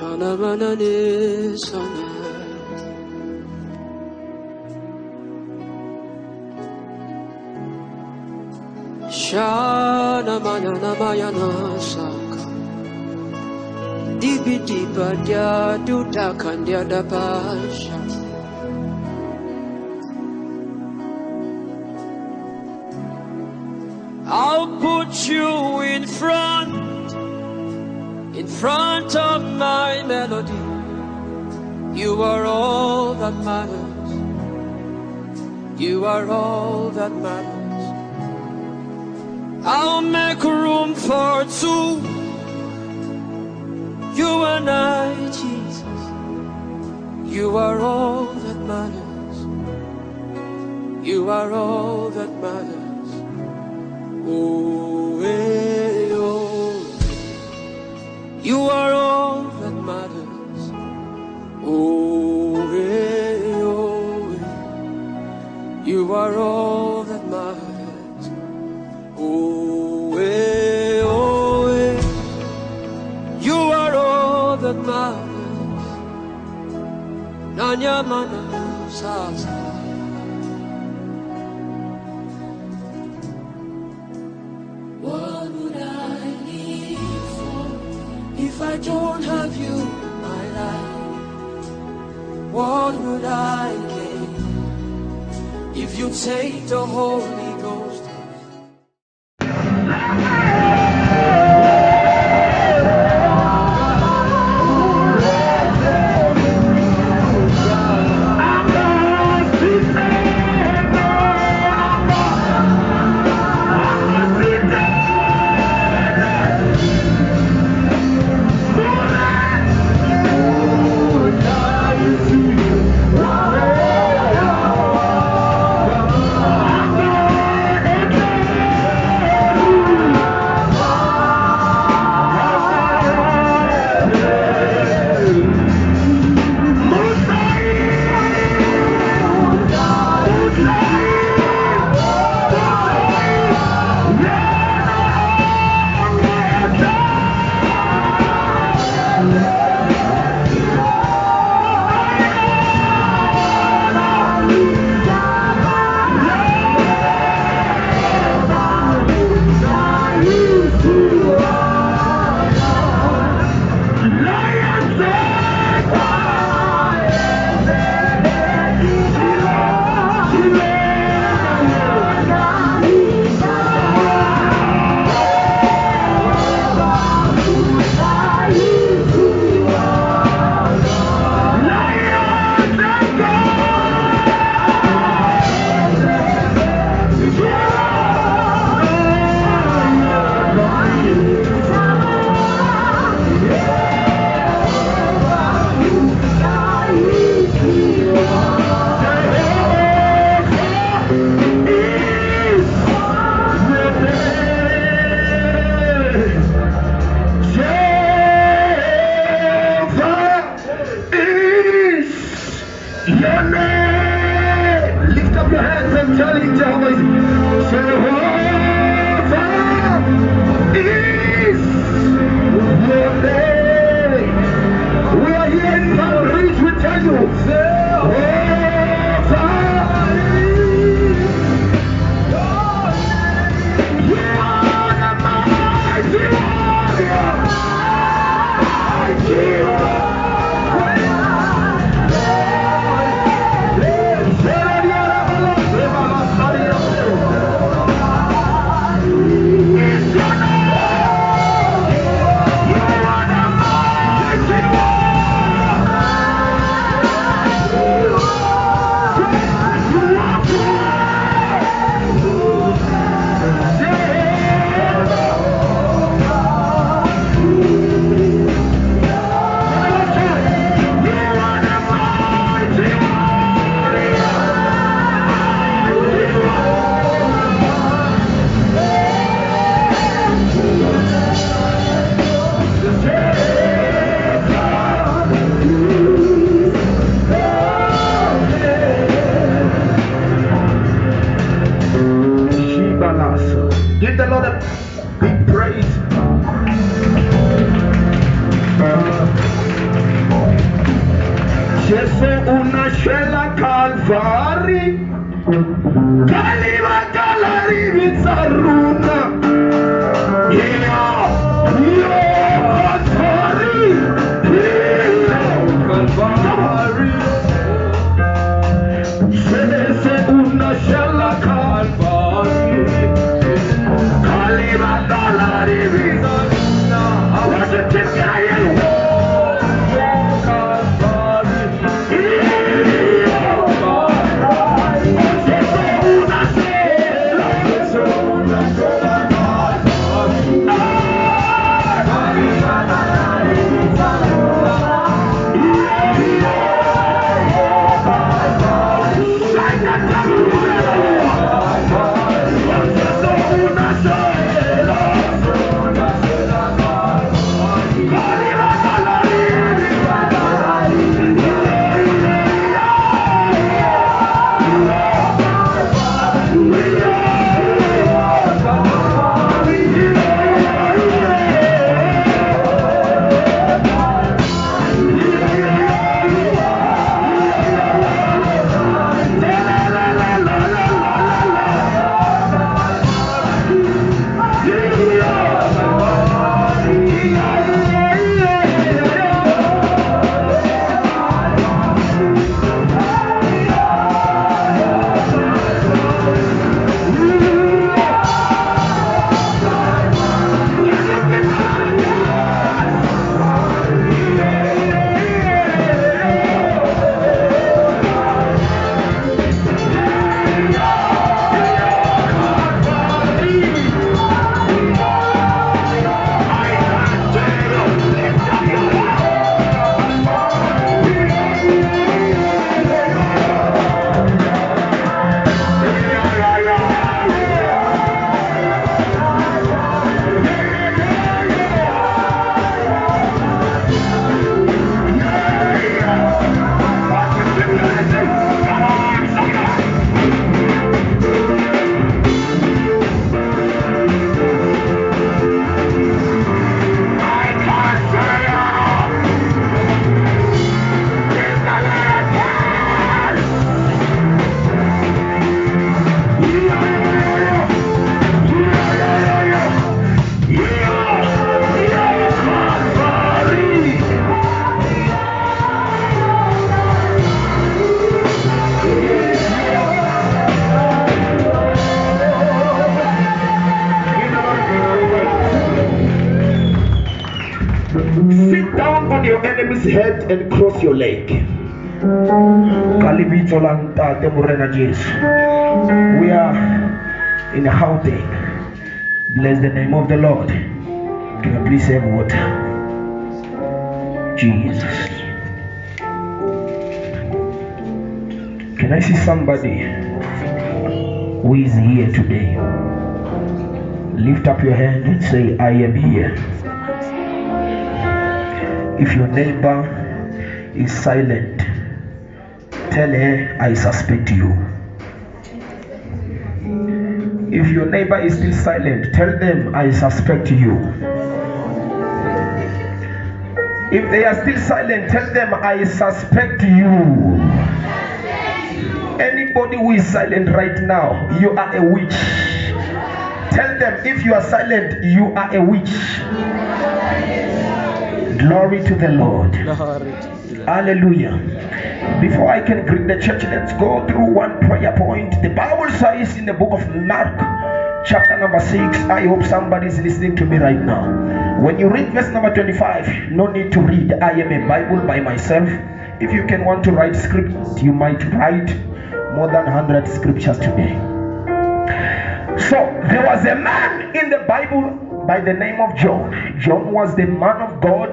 Shanamanane Sana Shanamanana Mayana Saka Dibi Diba Dia Duda Kandia Dabasha I'll put you in front of my melody. You are all that matters. You are all that matters. I'll make room for two. You and I, Jesus. You are all that matters. You are all that matters. Oh, hey, oh, you are all that matters. Oh, hey, oh, hey, you are all that matters. Oh, hey, you are all that matters. Nanya mana sasa. If I don't have you in my life, what would I gain? If you take the Holy Ghost. Your name. Lift up your hands and tell it, Jehovah. Jehovah is your name. We are here in Palm Ridge. We tell you, Jehovah is your name. You are the mighty warrior. Give the Lord a big praise. Jesu unashela Kalvari, Kaliva Kalari Vitsaruna, Kalvari, Jesu unashela Kalvari, Kaliva Kalari Vitsaruna. Worship Him, head and cross your leg. We are in Gauteng. Bless the name of the Lord. Can you please have water? Jesus. Can I see somebody who is here today? Lift up your hand and say, I am here. If your neighbor is silent, tell her, I suspect you. If your neighbor is still silent, tell them, I suspect you. If they are still silent, tell them, I suspect you. Anybody who is silent right now, you are a witch. Tell them, if you are silent, you are a witch. Glory to the Lord. Hallelujah. Before I can greet the church, let's go through one prayer point. The Bible says in the book of Mark, chapter number 6, I hope somebody is listening to me right now. When you read verse number 25, no need to read. I am a Bible by myself. If you can want to write script, you might write more than 100 scriptures today. So there was a man in the Bible by the name of John. John was the man of God,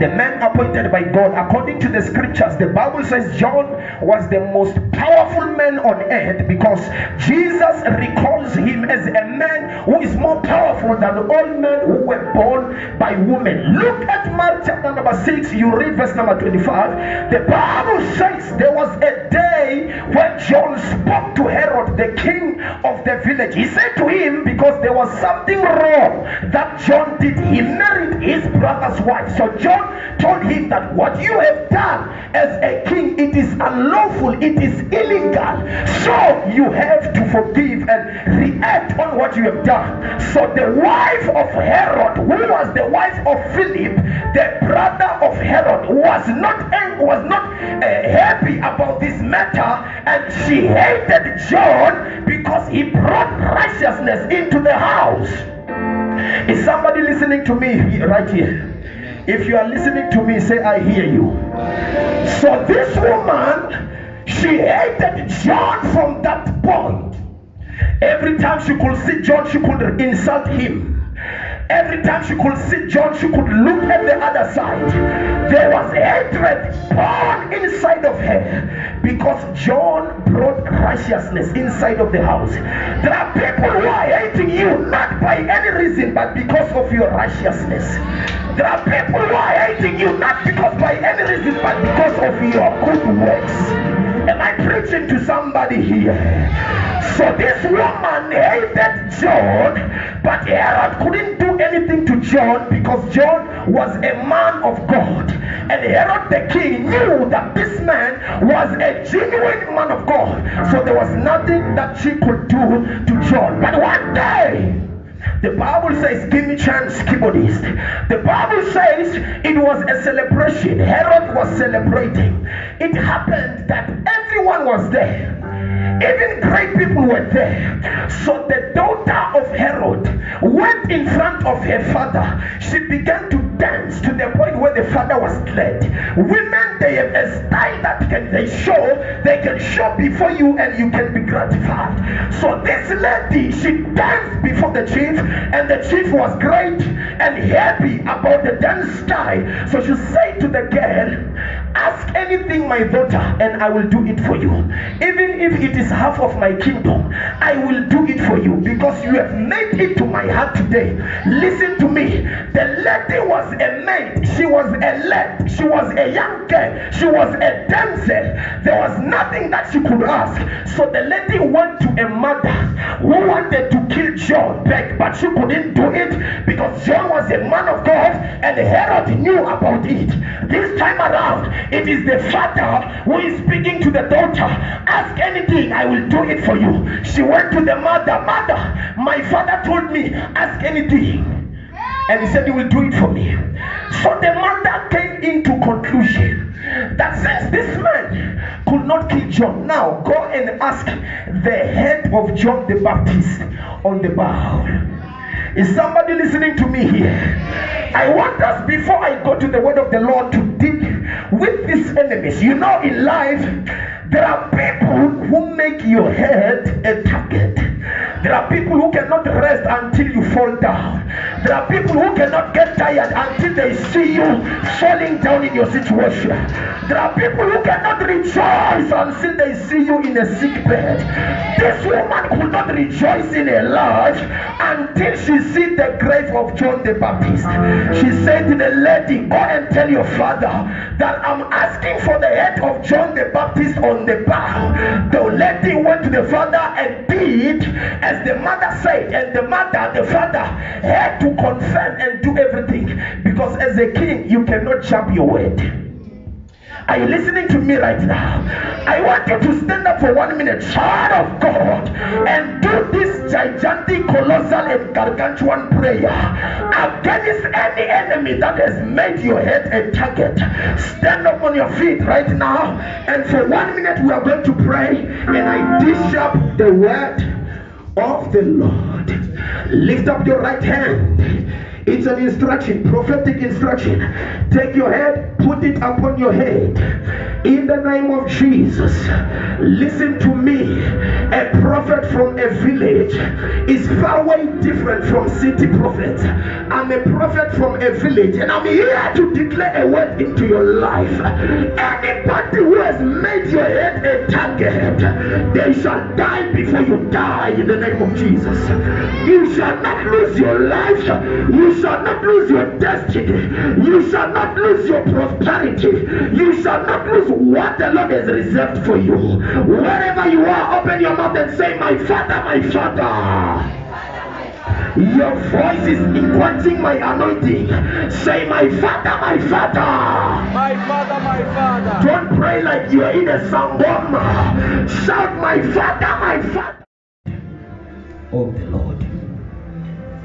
the man appointed by God. According to the scriptures, the Bible says John was the most powerful man on earth because Jesus recalls him as a man who is more powerful than all men who were born by women. Look at Mark chapter number 6, you read verse number 25. The Bible says there was a day say when John spoke to Herod, the king of the village, he said to him, because there was something wrong that John did, he married his brother's wife. So John told him that what you have done as a king, it is unlawful, it is illegal. So you have to forgive and react on what you have done. So the wife of Herod, who was the wife of Philip, the brother of Herod, was not happy about this matter, and she hated John because he brought righteousness into the house. Is somebody listening to me right here? If you are listening to me, say, I hear you. So this woman, she hated John from that point. Every time she could see John, she could insult him. Every time she could see John, she could look at the other side. There was hatred born inside of her because John brought righteousness inside of the house. There are people who are hating you not by any reason but because of your righteousness. There are people who are hating you not because by any reason but because of your good works. Am I preaching to somebody here? So this woman hated John, but Herod couldn't do anything to John because John was a man of God. And Herod the king knew that this man was a genuine man of God. So there was nothing that she could do to John. But one day, the Bible says, give me chance, keyboardist. The Bible says it was a celebration. Herod was celebrating. It happened that everyone was there. Even great people were there. So the daughter of Herod went in front of her father. She began to dance to the point where the father was glad. Women, they have a style that they can show before you and you can be gratified. So this lady, she danced before the chief, and the chief was great and happy about the dance style. So she said to the girl, ask anything, my daughter, and I will do it for you. Even if it is half of my kingdom, I will do it for you because you have made it to my heart today. Listen to me. The lady was a maid. She was a lad. She was a young girl. She was a damsel. There was nothing that she could ask. So the lady went to a mother who wanted to kill John back, but she couldn't do it because John was a man of God and Herod knew about it. This time around, it is the father who is speaking to the daughter. Ask anything, I will do it for you. She went to the mother. Mother, my father told me, ask anything. And he said he will do it for me. So the mother came into conclusion that since this man could not kill John, now go and ask the head of John the Baptist on the bow. Is somebody listening to me here? I want us, before I go to the word of the Lord, to deal with these enemies. You know, in life, there are people who make your head a target. There are people who cannot rest until you fall down. There are people who cannot get tired until they see you falling down in your situation. There are people who cannot rejoice until they see you in a sick bed. This woman could not rejoice in her life until she see the grave of John the Baptist. She said to the lady, go and tell your father that I'm asking for the head of John the Baptist on the bow. The lady went to the father and did as the mother said, and the father had to confirm and do everything, because as a king you cannot jump your word. Are you listening to me right now? I want you to stand up for 1 minute, child of God, and do this gigantic, colossal, and gargantuan prayer against any enemy that has made your head a target. Stand up on your feet right now, and for 1 minute we are going to pray, and I dish up the word of the Lord. Lift up your right hand. It's an instruction, prophetic instruction. Take your head, put it upon your head. In the name of Jesus, listen to me. A prophet from a village is far way different from city prophets. I'm a prophet from a village, and I'm here to declare a word into your life. Anybody who has made your head a target, they shall die before you die in the name of Jesus. You shall not lose your life. You You shall not lose your destiny. You shall not lose your prosperity. You shall not lose what the Lord has reserved for you. Wherever you are, open your mouth and say, my Father, my Father. Your voice is equating my anointing. Say, my Father, my Father. My Father, my Father. Don't pray like you are in a sangoma. Shout, my Father, my Father. Oh, the Lord.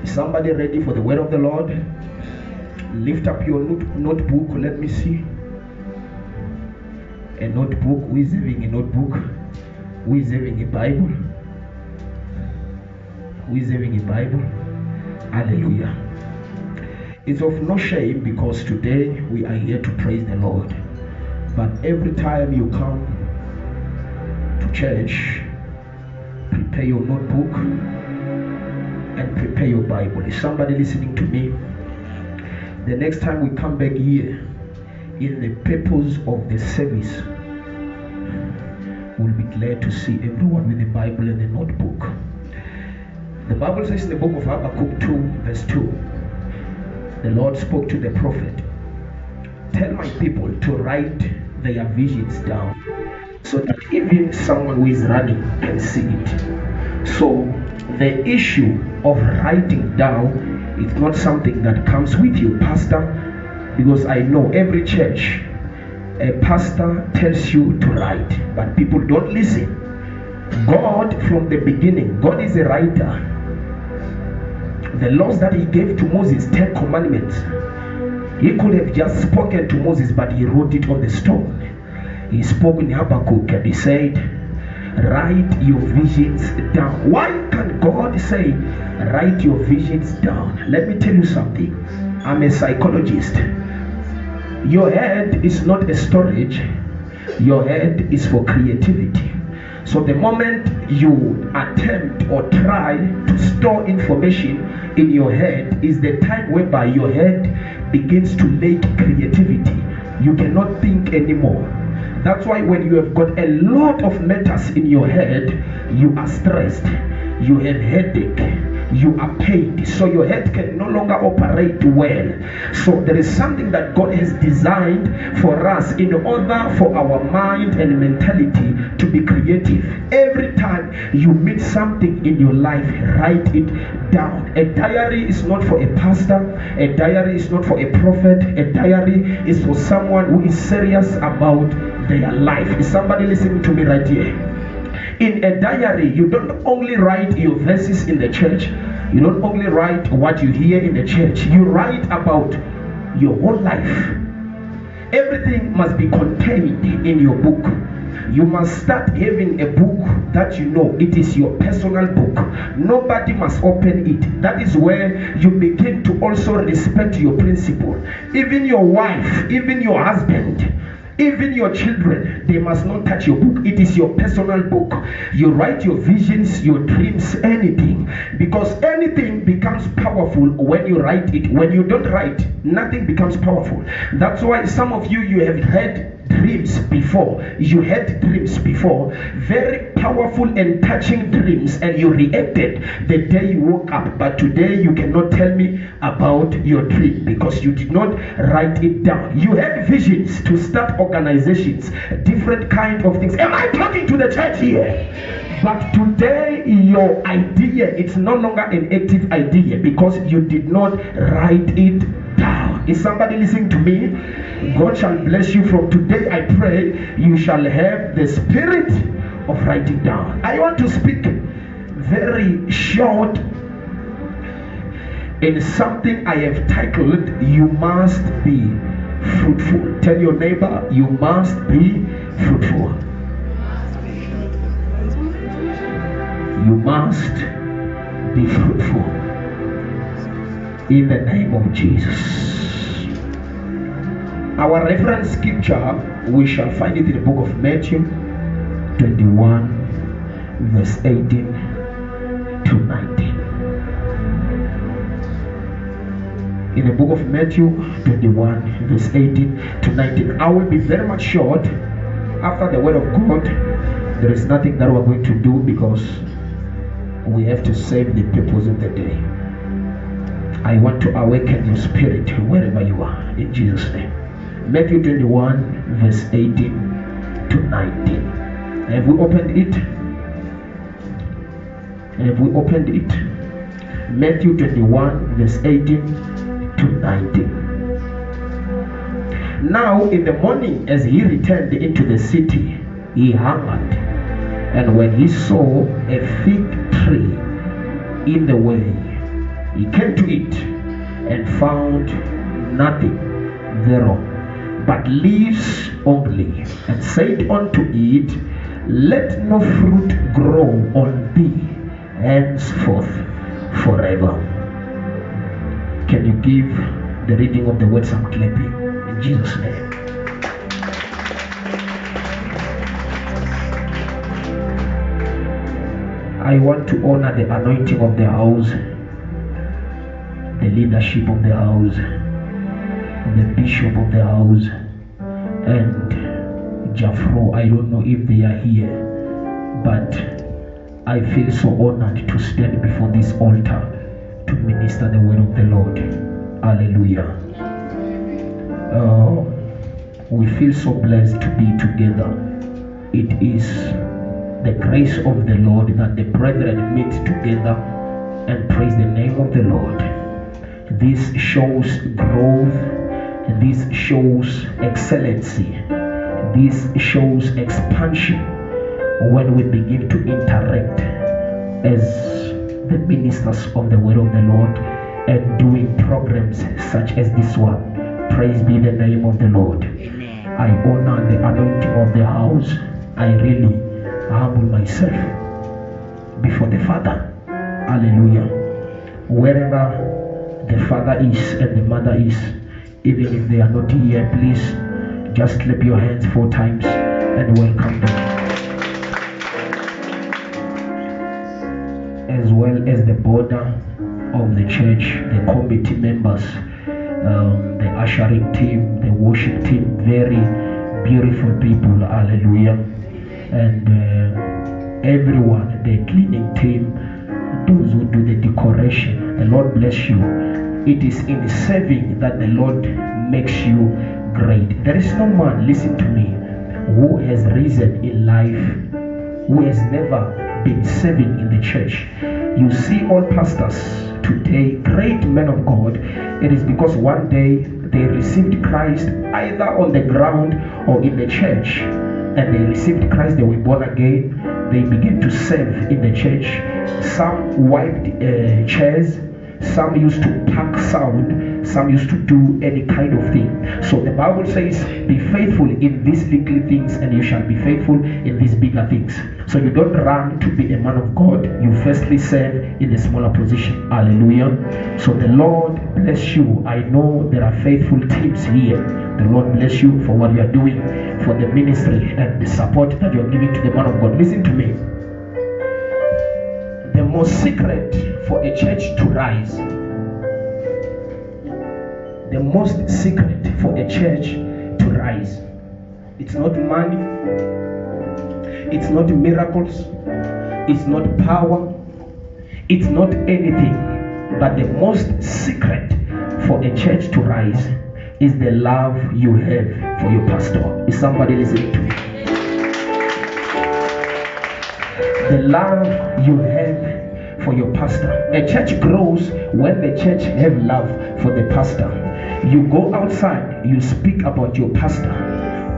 Is somebody ready for the word of the Lord? Lift up your notebook. Let me see. A notebook. Who is having a notebook? Who is having a Bible? Who is having a Bible? Hallelujah. It's of no shame because today we are here to praise the Lord. But every time you come to church, prepare your notebook and prepare your Bible. Is somebody listening to me? The next time we come back here, in the purpose of the service, we'll be glad to see everyone with the Bible and the notebook. The Bible says in the book of Habakkuk 2 verse 2, the Lord spoke to the prophet, tell my people to write their visions down so that even someone who is running can see it. So the issue of writing down is not something that comes with you, pastor, because I know every church, a pastor tells you to write, but people don't listen. God from the beginning, God is a writer. The laws that he gave to Moses, 10 commandments, he could have just spoken to Moses, but he wrote it on the stone. He spoke in Habakkuk and he said, write your visions down. Why can God say, write your visions down? Let me tell you something. I'm a psychologist. Your head is not a storage. Your head is for creativity. So the moment you attempt or try to store information in your head is the time whereby your head begins to make creativity. You cannot think anymore. That's why when you have got a lot of matters in your head, you are stressed, you have headache, you are pained, so your head can no longer operate well. So there is something that God has designed for us in order for our mind and mentality to be creative. Every time you meet something in your life, write it down. A diary is not for a pastor, a diary is not for a prophet, a diary is for someone who is serious about their life. Is somebody listening to me right here? In a diary, you don't only write your verses in the church, you don't only write what you hear in the church, you write about your whole life. Everything must be contained in your book. You must start having a book that you know it is your personal book. Nobody must open it. That is where you begin to also respect your principle. Even your wife, even your husband, even your children, they must not touch your book. It is your personal book. You write your visions, your dreams, anything, because anything becomes powerful when you write it. When you don't write, nothing becomes powerful. That's why some of you have had dreams before. You had dreams before, very powerful and touching dreams, and you reacted the day you woke up. But today you cannot tell me about your dream because you did not write it down. You had visions to start organizations, different kind of things. Am I talking to the church here? But today your idea, it's no longer an active idea because you did not write it down. Is somebody listening to me? God shall bless you. From today I pray you shall have the spirit of writing down. I want to speak very short in something I have titled, you must be fruitful. Tell your neighbor, you must be fruitful. You must be fruitful in the name of Jesus. Our reference scripture, we shall find it in the book of Matthew 21 verse 18 to 19. In the book of Matthew 21 verse 18 to 19. I will be very much short. After the word of God, there is nothing that we're going to do because we have to save the purpose of the day. I want to awaken your spirit wherever you are, in Jesus' name. Matthew 21, verse 18 to 19. Have we opened it? Have we opened it? Matthew 21, verse 18 to 19. Now in the morning, as he returned into the city, he hungered. And when he saw a fig tree in the way, he came to it and found nothing thereon but leaves only, and said unto it, Let no fruit grow on thee henceforth forever. Can you give the reading of the word some clapping in Jesus' name? I want to honor the anointing of the house, the leadership of the house, the bishop of the house, and Jafro. I don't know if they are here, but I feel so honored to stand before this altar to minister the word of the Lord. Hallelujah. We feel so blessed to be together. It is the grace of the Lord that the brethren meet together and praise the name of the Lord. This shows growth. This shows excellency. This shows expansion when we begin to interact as the ministers of the word of the Lord and doing programs such as this one. Praise be the name of the Lord. Amen. I honor the anointing of the house. I really humble myself before the Father. Hallelujah. Wherever the father is and the mother is, even if they are not here, please just clap your hands 4 times and welcome them. As well as the border of the church, the committee members, the ushering team, the worship team, very beautiful people, hallelujah. And everyone, the cleaning team, those who do the decoration, the Lord bless you. It is in serving that the Lord makes you great. There is no man, listen to me, who has risen in life, who has never been serving in the church. You see all pastors today, great men of God, it is because one day they received Christ either on the ground or in the church, and they received Christ, they were born again, they began to serve in the church. Some wiped chairs, some used to pack sound, some used to do any kind of thing. So the Bible says, be faithful in these little things and you shall be faithful in these bigger things. So you don't run to be a man of God, you firstly serve in a smaller position. Hallelujah. So the Lord bless you. I know there are faithful teams here. The Lord bless you for what you are doing for the ministry and the support that you are giving to the man of God. Listen to me. The most secret for a church to rise, the most secret for a church to rise, it's not money, it's not miracles, it's not power, it's not anything, but the most secret for a church to rise is the love you have for your pastor. Is somebody listening to me? The love you have for your pastor. A church grows when the church have love for the pastor. You go outside, you speak about your pastor,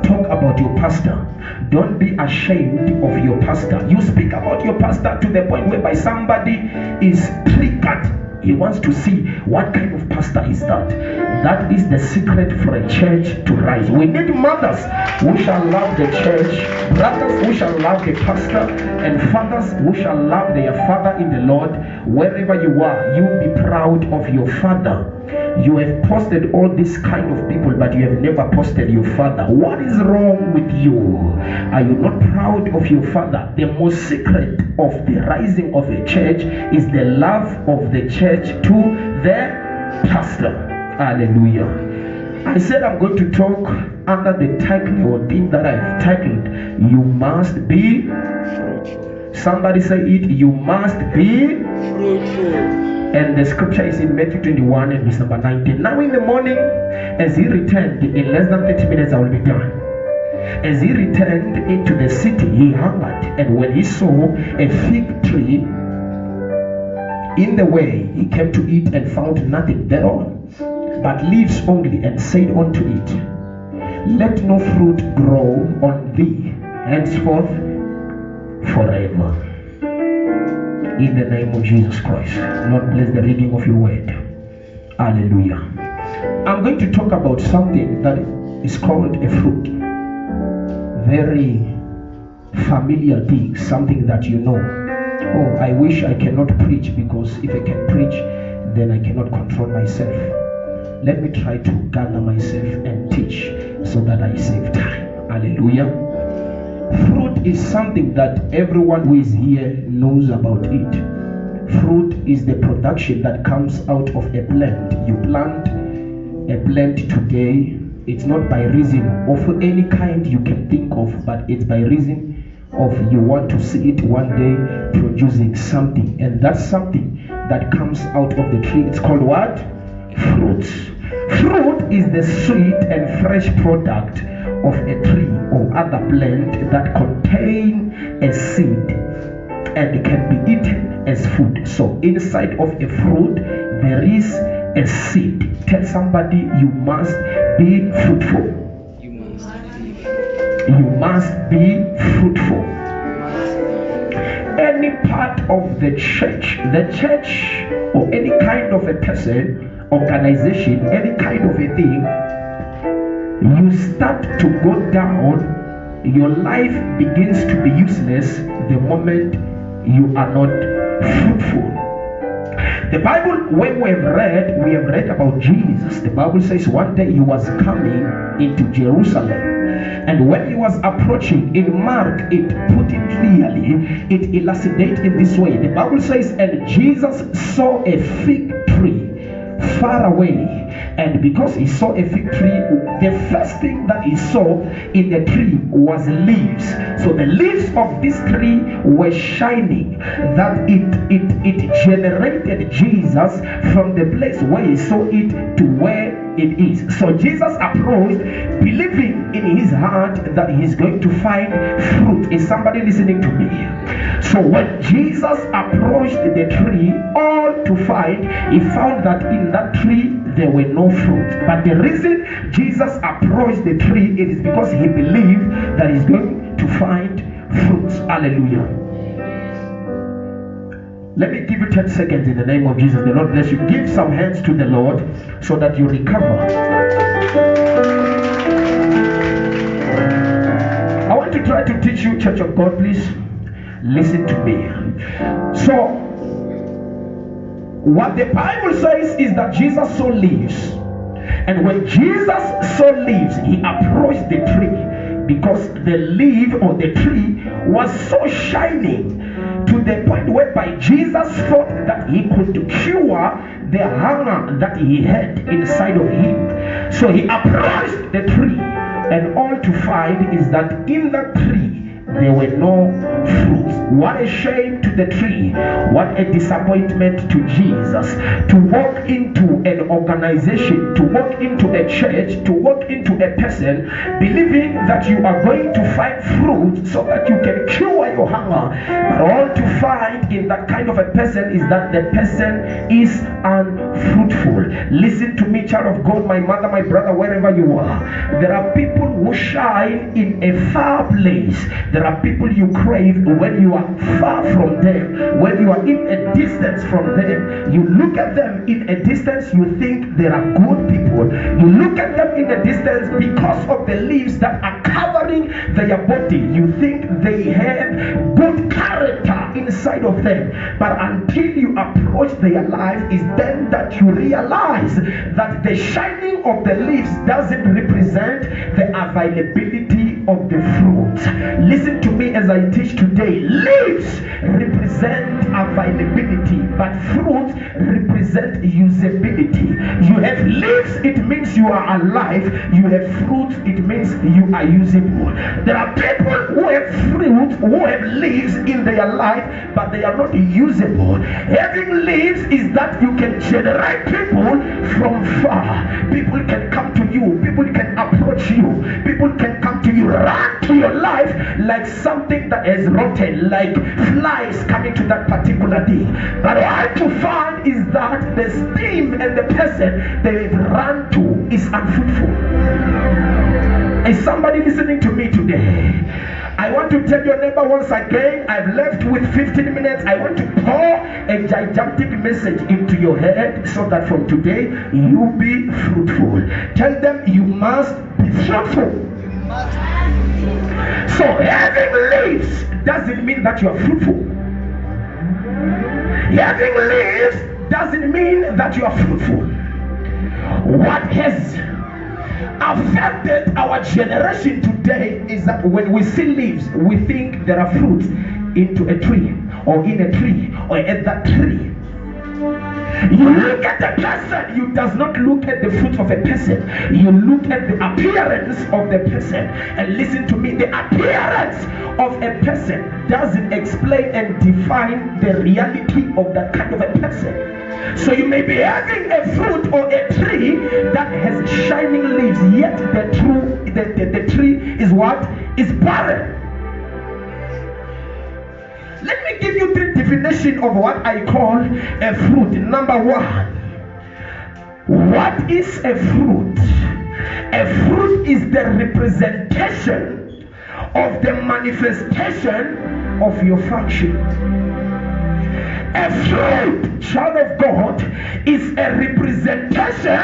talk about your pastor. Don't be ashamed of your pastor. You speak about your pastor to the point whereby somebody is triggered. He wants to see what kind of pastor is that. That is the secret for a church to rise. We need mothers who shall love the church, brothers who shall love the pastor, and fathers who shall love their father in the Lord. Wherever you are, you be proud of your father. You have posted all this kind of people, but you have never posted your father. What is wrong with you? Are you not proud of your father? The most secret of the rising of a church is the love of the church to the pastor. Hallelujah. I said I'm going to talk under the title or theme that I've titled, You Must Be Fruitful. Somebody say it, you must be fruitful. And the scripture is in Matthew 21 and verse number 19. Now in the morning, as he returned, in less than 30 minutes I will be done. As he returned into the city, he hungered. And when he saw a fig tree in the way, he came to it and found nothing thereon, but leaves only, and said unto it, Let no fruit grow on thee henceforth forever. In the name of Jesus Christ. Lord, bless the reading of your word. Hallelujah. I'm going to talk about something that is called a fruit. Very familiar thing, something that you know. Oh, I wish I cannot preach, because if I can preach, then I cannot control myself. Let me try to gather myself and teach so that I save time. Hallelujah. Fruit is something that everyone who is here knows about it. Fruit is the production that comes out of a plant. You plant a plant today. It's not by reason of any kind you can think of, but it's by reason of you want to see it one day producing something. And that's something that comes out of the tree. It's called what? Fruits. Fruit is the sweet and fresh product of a tree or other plant that contain a seed and can be eaten as food. So inside of a fruit there is a seed. Tell somebody, you must be fruitful. You must be fruitful. Any part of the church or any kind of a person, organization, any kind of a thing, you start to go down, your life begins to be useless the moment you are not fruitful. The Bible, when we have read about Jesus. The Bible says one day he was coming into Jerusalem, and when he was approaching, in Mark it put it clearly, it elucidates in this way. The Bible says, and Jesus saw a fig tree far away, and because he saw a fig tree, the first thing that he saw in the tree was leaves. So the leaves of this tree were shining, that it generated Jesus from the place where he saw it to where it is. So Jesus approached, believing in his heart that he's going to find fruit. Is somebody listening to me? So when Jesus approached the tree, all to find, he found that in that tree there were no fruit. But the reason Jesus approached the tree, it is because he believed that he's going to find fruits. Hallelujah. Let me give you 10 seconds in the name of Jesus. The Lord bless you. Give some hands to the Lord so that you recover. I want to try to teach you, Church of God, please listen to me. So, what the Bible says is that Jesus saw leaves. And when Jesus saw leaves, he approached the tree, because the leaf or the tree was so shining, to the point whereby Jesus thought that he could cure the hunger that he had inside of him. So he approached the tree, and all to find is that in that tree there were no fruits. What a shame to the tree. What a disappointment to Jesus. To walk into an organization, to walk into a church, to walk into a person, believing that you are going to find fruit so that you can cure your hunger. But all to find in that kind of a person is that the person is unfruitful. Listen to me, child of God, my mother, my brother, wherever you are. There are people who shine in a far place. There are people you crave when you are far from them, when you are in a distance from them. You look at them in a distance, you think they are good people. You look at them in a distance because of the leaves that are covering their body. You think they have good character inside of them. But until you approach their life, is then that you realize that the shining of the leaves doesn't represent the availability of the fruit. Listen to me as I teach today. Leaves represent availability. but fruit represent usability. You have leaves, it means you are alive. You have fruit, it means you are usable. There are people who have fruit, who have leaves in their life, but they are not usable. Having leaves is that you can generate people from far. People can come to you, people can approach you, people can come to you, run to your life like something that has rotten, like flies coming to that particular thing. But what you find is that the steam and the person they run to is unfruitful. Is somebody listening to me today? I want to tell your neighbor once again, I've left with 15 minutes. I want to pour a gigantic message into your head so that from today you be fruitful. Tell them you must be fruitful. So having leaves doesn't mean that you are fruitful. Having leaves doesn't mean that you are fruitful. What has affected our generation today is that when we see leaves, we think there are fruits into a tree, or in a tree, or at that tree. You look at the person, you does not look at the fruit of a person. You look at the appearance of the person. And listen to me, the appearance of a person doesn't explain and define the reality of that kind of a person. So you may be having a fruit or a tree that has shining leaves, yet the tree is what? Is barren. Let me give you 3 definitions of what I call a fruit. Number 1, what is a fruit? A fruit is the representation of the manifestation of your function. A fruit, child of God, is a representation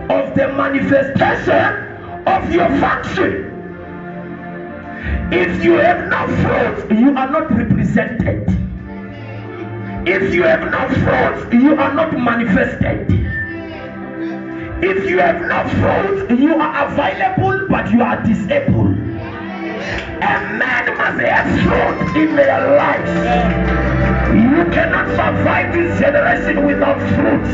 of the manifestation of your function. If you have no fruit, you are not represented. If you have no fruit, you are not manifested. If you have no fruit, you are available, but you are disabled. A man must have fruit in their life. You cannot survive this generation without fruits.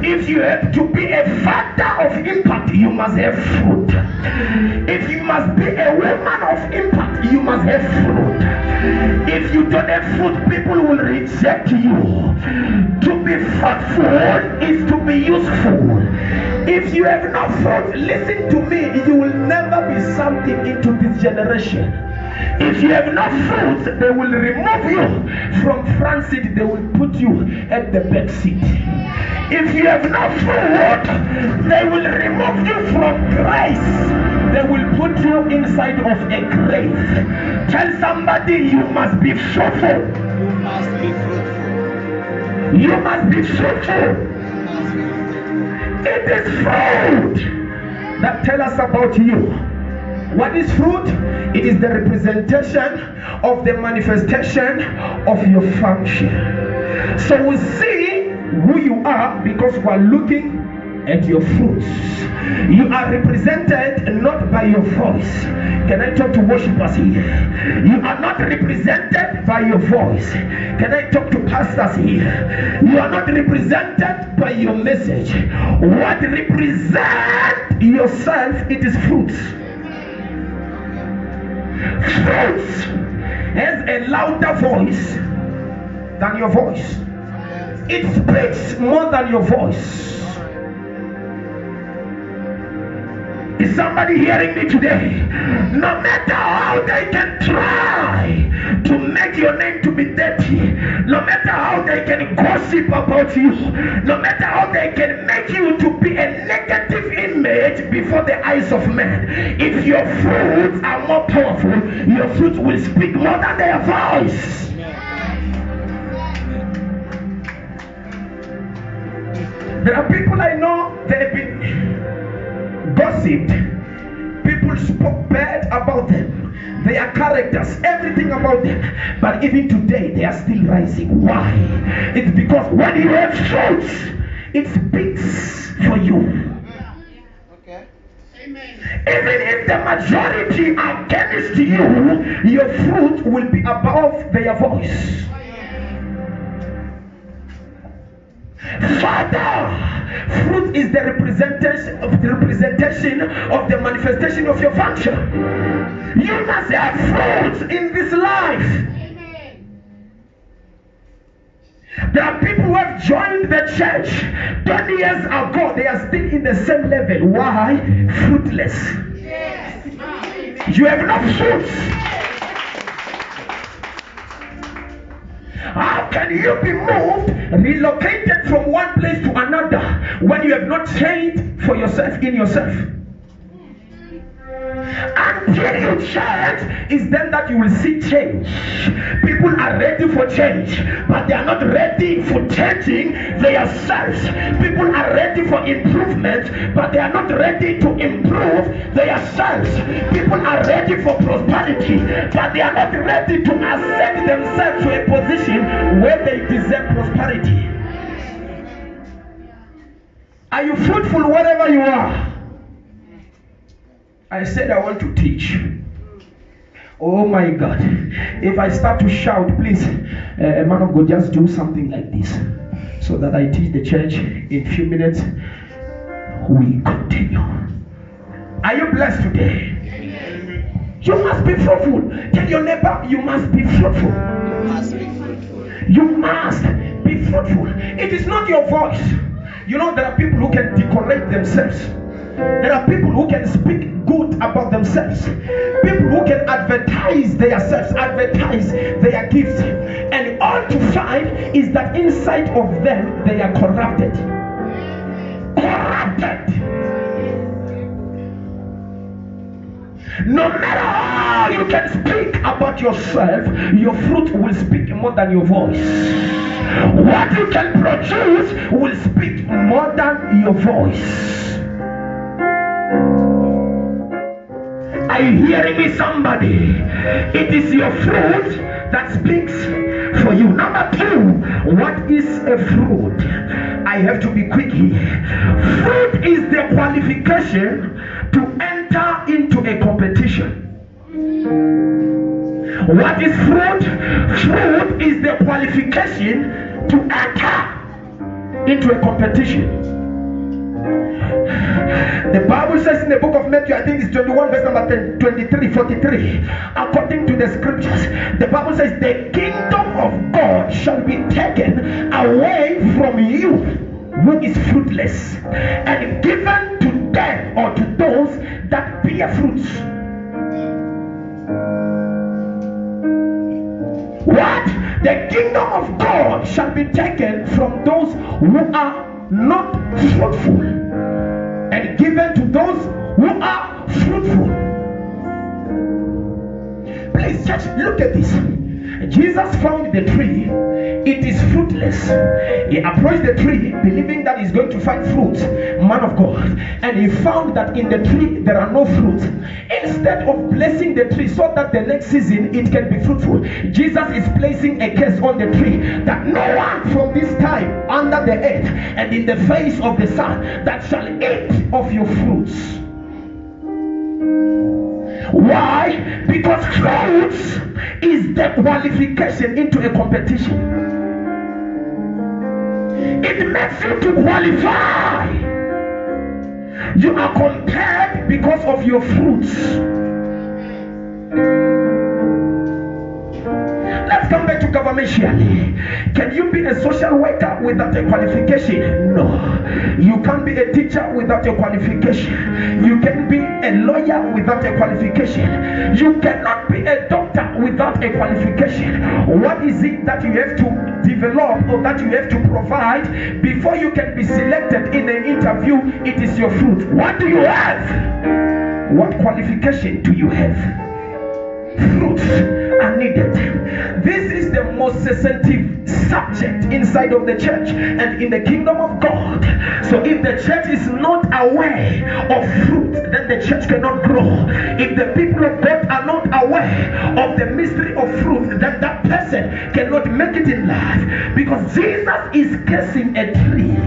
If you have to be a factor of impact, you must have fruit. If you must be a woman of impact, you must have fruit. If you don't have fruit, people will reject you. To be fruitful is to be useful. If you have no fruit, listen to me, you will never be something into this generation. If you have no fruit, they will remove you from front seat, they will put you at the back seat. If you have no fruit, they will remove you from grace. They will put you inside of a grave. Tell somebody you must be fruitful. You must be fruitful. You must be fruitful. It is fruit that tell us about you. What is fruit? It is the representation of the manifestation of your function. So we see who you are because we are looking at your fruits. You are represented not by your voice. Can I talk to worshipers here? You are not represented by your voice. Can I talk to pastors here? You are not represented by your message. What represents yourself, it is fruits. Fruits has a louder voice than your voice. It speaks more than your voice. Is somebody hearing me today? No matter how they can try to make your name to be dirty, no matter how they can gossip about you, no matter how they can make you to be a negative image before the eyes of men, if your fruits are more powerful, your fruits will speak more than their voice. There are people I know, they've been gossiped. People spoke bad about them, their characters, everything about them. But even today, they are still rising. Why? It's because when you have fruits, it speaks for you. Okay. Amen. Even if the majority are against you, your fruit will be above their voice. Father, fruit is the representation of the manifestation of your function. You must have fruit in this life. There are people who have joined the church 20 years ago. They are still in the same level. Why? Fruitless. You have no fruit. How can you be moved, relocated from one place to another when you have not changed for yourself in yourself? Until you change, is then that you will see change. People are ready for change, but they are not ready for changing themselves. People are ready for improvement, but they are not ready to improve themselves. People are ready for prosperity, but they are not ready to accept themselves to a position where they deserve prosperity. Are you fruitful wherever you are? I said I want to teach. Oh my God. If I start to shout, please, man of God, just do something like this so that I teach the church in a few minutes. We continue. Are you blessed today? You must be fruitful. Tell your neighbor, you must be fruitful. You must be fruitful. It is not your voice. You know, there are people who can decorate themselves. There are people who can speak good about themselves. People who can advertise themselves, advertise their gifts. And all to find is that inside of them, they are corrupted. Corrupted. No matter how you can speak about yourself, your fruit will speak more than your voice. What you can produce will speak more than your voice. Are you hearing me, somebody? It is your fruit that speaks for you. Number 2, what is a fruit? I have to be quick here. Fruit is the qualification to enter into a competition. What is fruit? Fruit is the qualification to enter into a competition. The Bible says in the book of Matthew, I think it's 21 verse number 43. According to the scriptures, the Bible says the kingdom of God shall be taken away from you who is fruitless and given to them or to those that bear fruits. What? The kingdom of God shall be taken from those who are not fruitful and given to those who are fruitful. Please, church, look at this. Jesus found the tree, it is fruitless. He approached the tree believing that he's going to find fruit, man of God, and he found that in the tree there are no fruit. Instead of blessing the tree so that the next season it can be fruitful, Jesus is placing a curse on the tree that no one from this time under the earth and in the face of the sun that shall eat of your fruits. Why? Because fruits is the qualification into a competition. It makes you to qualify. You are compared because of your fruits. Let's come back to governmentally. Can you be a social worker without a qualification? No. You can't be a teacher without a qualification. You can be a lawyer without a qualification. You cannot be a doctor without a qualification. What is it that you have to develop or that you have to provide before you can be selected in an interview? It is your fruit. What do you have? What qualification do you have? Fruits are needed. This is the most sensitive subject inside of the church and in the kingdom of God. So if the church is not aware of fruit, then the church cannot grow. If the people of God are not aware of the mystery of fruit, then that person cannot make it in life. Because Jesus is cursing a tree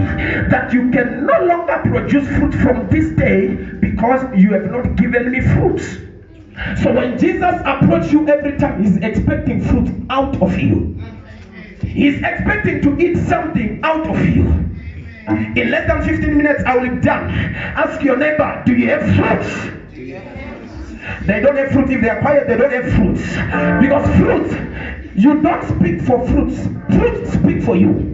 that you can no longer produce fruit from this day because you have not given me fruits. So when Jesus approaches you every time, he's expecting fruit out of you. He's expecting to eat something out of you. In less than 15 minutes, I will be done. Ask your neighbor, do you have fruits? They don't have fruit. If they are quiet, they don't have fruits. Because fruit, you don't speak for fruits. Fruits speak for you.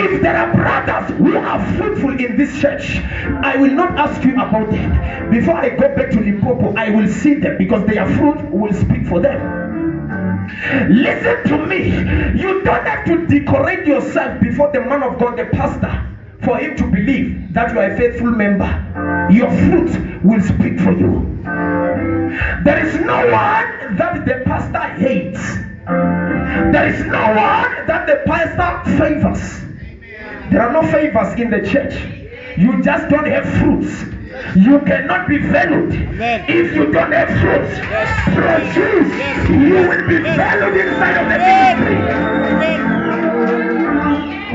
If there are brothers who are fruitful in this church, I will not ask you about them. Before I go back to Limpopo, I will see them because their fruit will speak for them. Listen to me. You don't have to decorate yourself before the man of God, the pastor, for him to believe that you are a faithful member. Your fruit will speak for you. There is no one that the pastor hates. There is no one that the pastor favors. There are no favors in the church. You just don't have fruits. You cannot be valued. Amen. If you don't have fruits. Produce. You will be valued inside of the ministry.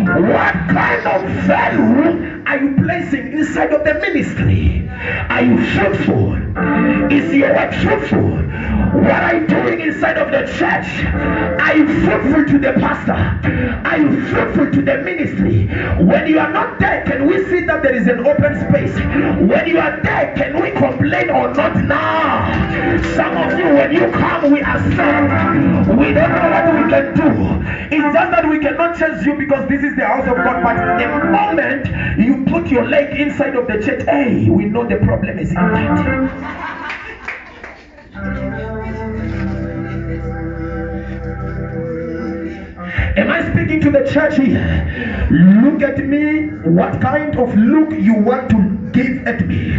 What kind of value are you placing inside of the ministry? Are you fruitful? Is your work fruitful? What are you doing inside of the church? Are you fruitful to the pastor? Are you fruitful to the ministry? When you are not there, can we see that there is an open space? When you are there, can we complain or not? No. Some of you, when you come, we accept. We don't know what we can do. It's just that we cannot change you because this is the house of God. But the moment you put your leg inside of the church, hey, we know the problem is in that. Am I speaking to the church here? Look at me. What kind of look you want to give at me?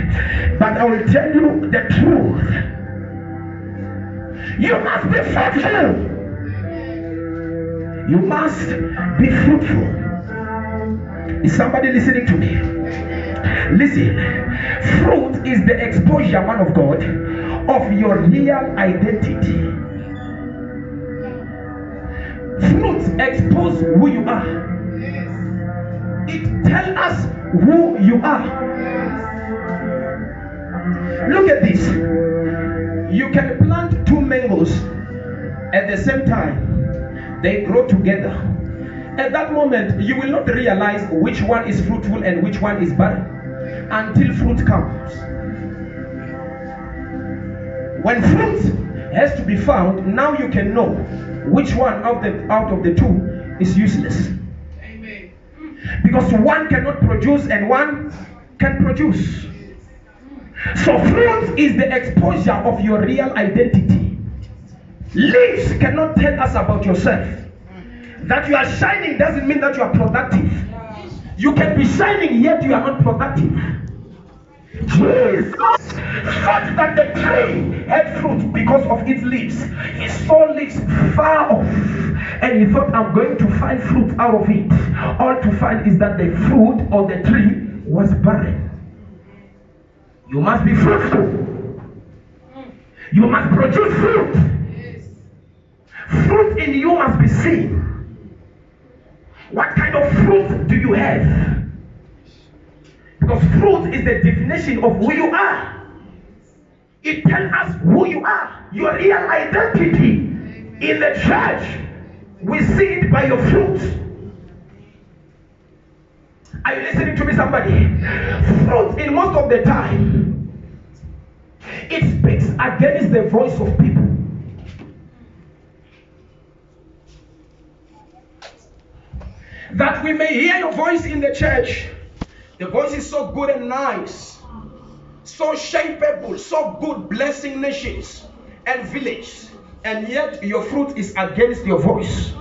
But I will tell you the truth. You must be fruitful. You must be fruitful. Is somebody listening to me? Listen. Fruit is the exposure, man of God, of your real identity. Fruits expose who you are. It tells us who you are. Look at this. You can plant two mangoes at the same time. They grow together. At that moment, you will not realize which one is fruitful and which one is barren until fruit comes. When fruit has to be found, now you can know which one out of the two is useless. Amen. Because one cannot produce and one can produce. So fruit is the exposure of your real identity. Leaves cannot tell us about yourself. That you are shining doesn't mean that you are productive. You can be shining yet you are not productive. Jesus thought that the tree had fruit because of its leaves. He saw leaves far off and he thought, I'm going to find fruit out of it. All to find is that the fruit of the tree was barren. You must be fruitful. You must produce fruit. Fruit in you must be seen. What kind of fruit do you have? Because fruit is the definition of who you are. It tells us who you are, your real identity. In the church, we see it by your fruit. Are you listening to me, somebody? Fruit, in most of the time, it speaks against the voice of people. That we may hear your voice in the church. The voice is so good and nice, so shapeable, so good, blessing nations and villages, and yet your fruit is against your voice.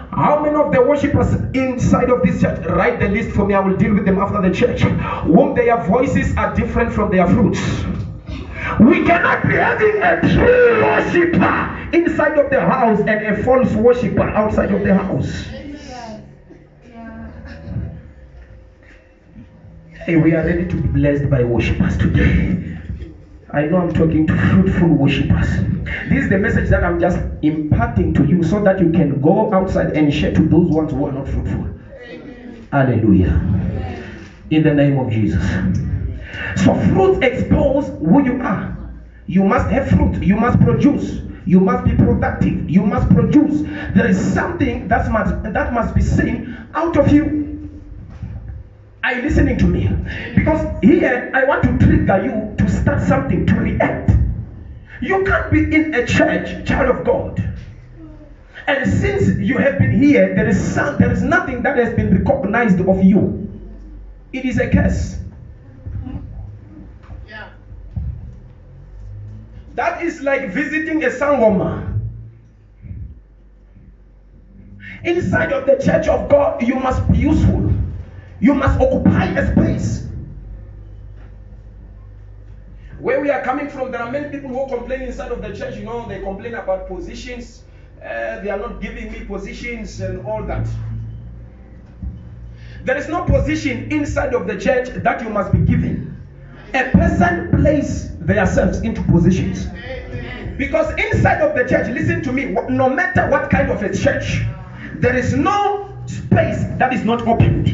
How many of the worshippers inside of this church, write the list for me, I will deal with them after the church, whom their voices are different from their fruits? We cannot be having a true worshipper inside of the house and a false worshipper outside of the house. Hey, we are ready to be blessed by worshippers today. I know I'm talking to fruitful worshippers. This is the message that I'm just imparting to you so that you can go outside and share to those ones who are not fruitful. Amen. Hallelujah. In the name of Jesus. So fruit expose who you are. You must have fruit. You must produce. You must be productive. You must produce. There is something that must be seen out of you. Are you listening to me? Because here I want to trigger you to start something, to react. You can't be in a church, child of God, and since you have been here, there is nothing that has been recognized of you. It is a curse. Yeah. That is like visiting a sangoma. Inside of the church of God, you must be useful. You must occupy a space. Where we are coming from, there are many people who complain inside of the church. They complain about positions. They are not giving me positions and all that. There is no position inside of the church that you must be given. A person places themselves into positions. Because inside of the church, listen to me, no matter what kind of a church, there is no space that is not opened.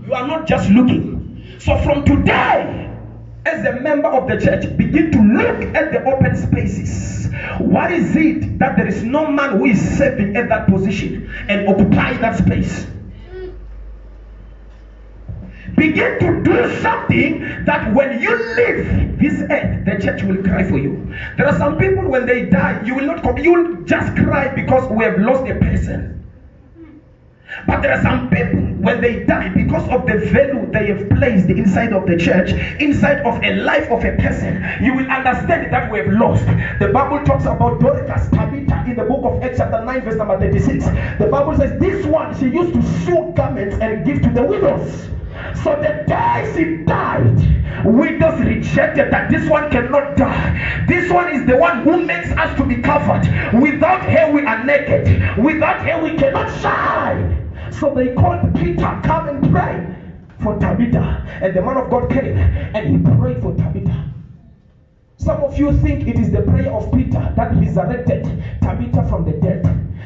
You are not just looking. So from today, as a member of the church, begin to look at the open spaces. What is it that there is no man who is serving at that position and occupy that space? Begin to do something that when you leave this earth, the church will cry for you. There are some people when they die, you will just cry because we have lost a person. But there are some people when they die, because of the value they have placed inside of the church, inside of a life of a person, you will understand that we have lost. The Bible talks about Dorcas, Tabitha, in the book of Acts chapter 9 verse number 36. The Bible says this one, she used to sew garments and give to the widows. So the day she died, widows rejected that this one cannot die. This one is the one who makes us to be covered. Without her we are naked. Without her we cannot shine. So they called Peter, come and pray for Tabitha. And the man of God came and he prayed for Tabitha. Some of you think it is the prayer of Peter that resurrected Tabitha from the dead.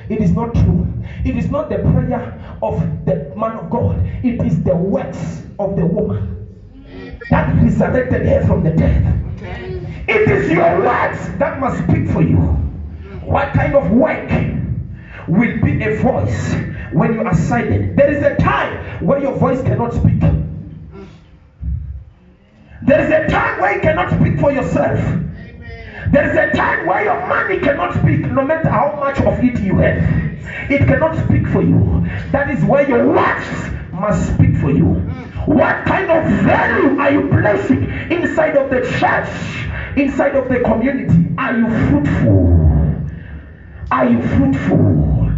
It is not true. It is not the prayer of the man of God. It is the works of the woman that resurrected her from the dead. It is your works that must speak for you. What kind of work will be a voice when you are silent? There is a time where your voice cannot speak. There is a time where you cannot speak for yourself. There is a time where your money cannot speak, no matter how much of it you have. It cannot speak for you. That is where your words must speak for you. What kind of value are you placing inside of the church, inside of the community? Are you fruitful? Are you fruitful?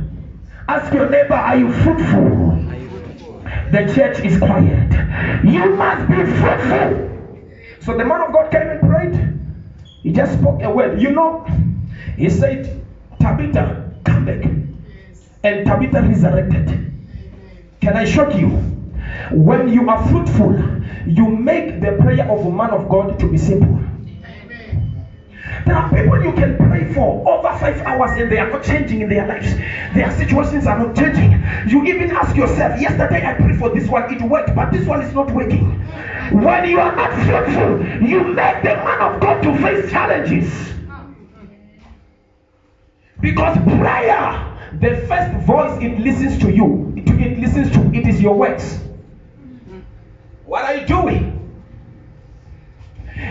Ask your neighbor, are you fruitful? The church is quiet. You must be fruitful. So the man of God came and prayed. He just spoke a word. He said, Tabitha, come back. And Tabitha resurrected. Can I shock you? When you are fruitful, you make the prayer of a man of God to be simple. There are people you can pray for over 5 hours and they are not changing in their lives. Their situations are not changing. You even ask yourself, yesterday I prayed for this one, it worked, but this one is not working. When you are not fruitful, you make the man of God to face challenges. Because prayer, the first voice it listens to you, it is your words. What are you doing?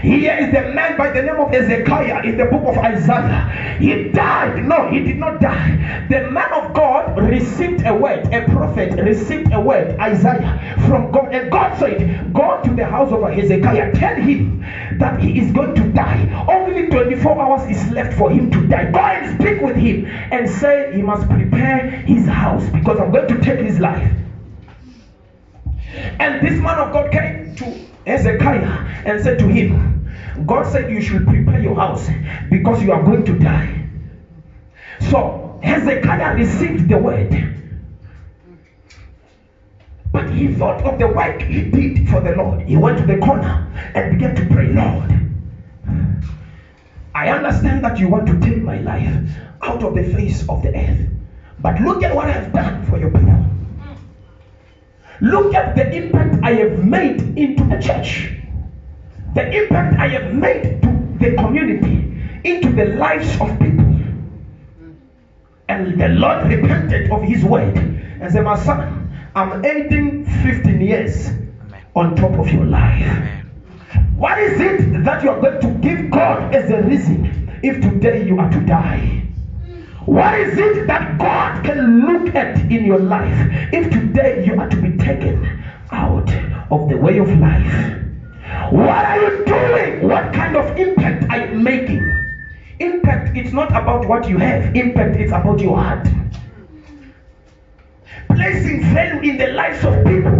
Here is the man by the name of Ezekiah in the book of Isaiah. He died. No, he did not die. The man of God received a word. A prophet received a word, Isaiah, from God. And God said, go to the house of Hezekiah. Tell him that he is going to die. Only 24 hours is left for him to die. Go and speak with him and say he must prepare his house because I'm going to take his life. And this man of God came to Hezekiah and said to him, God said you should prepare your house because you are going to die. So Hezekiah received the word, but he thought of the work he did for the Lord. He went to the corner and began to pray, Lord, I understand that you want to take my life out of the face of the earth, but look at what I have done for your people. Look at the impact I have made into the church. The impact I have made to the community, into the lives of people. And the Lord repented of his word and said, my son, I'm adding 15 years on top of your life. What is it that you are going to give God as a reason if today you are to die? What is it that God can look at in your life if today you are to be taken out of the way of life? What are you doing? What kind of impact are you making? Impact, it's not about what you have. Impact, it's about your heart. Placing value in the lives of people.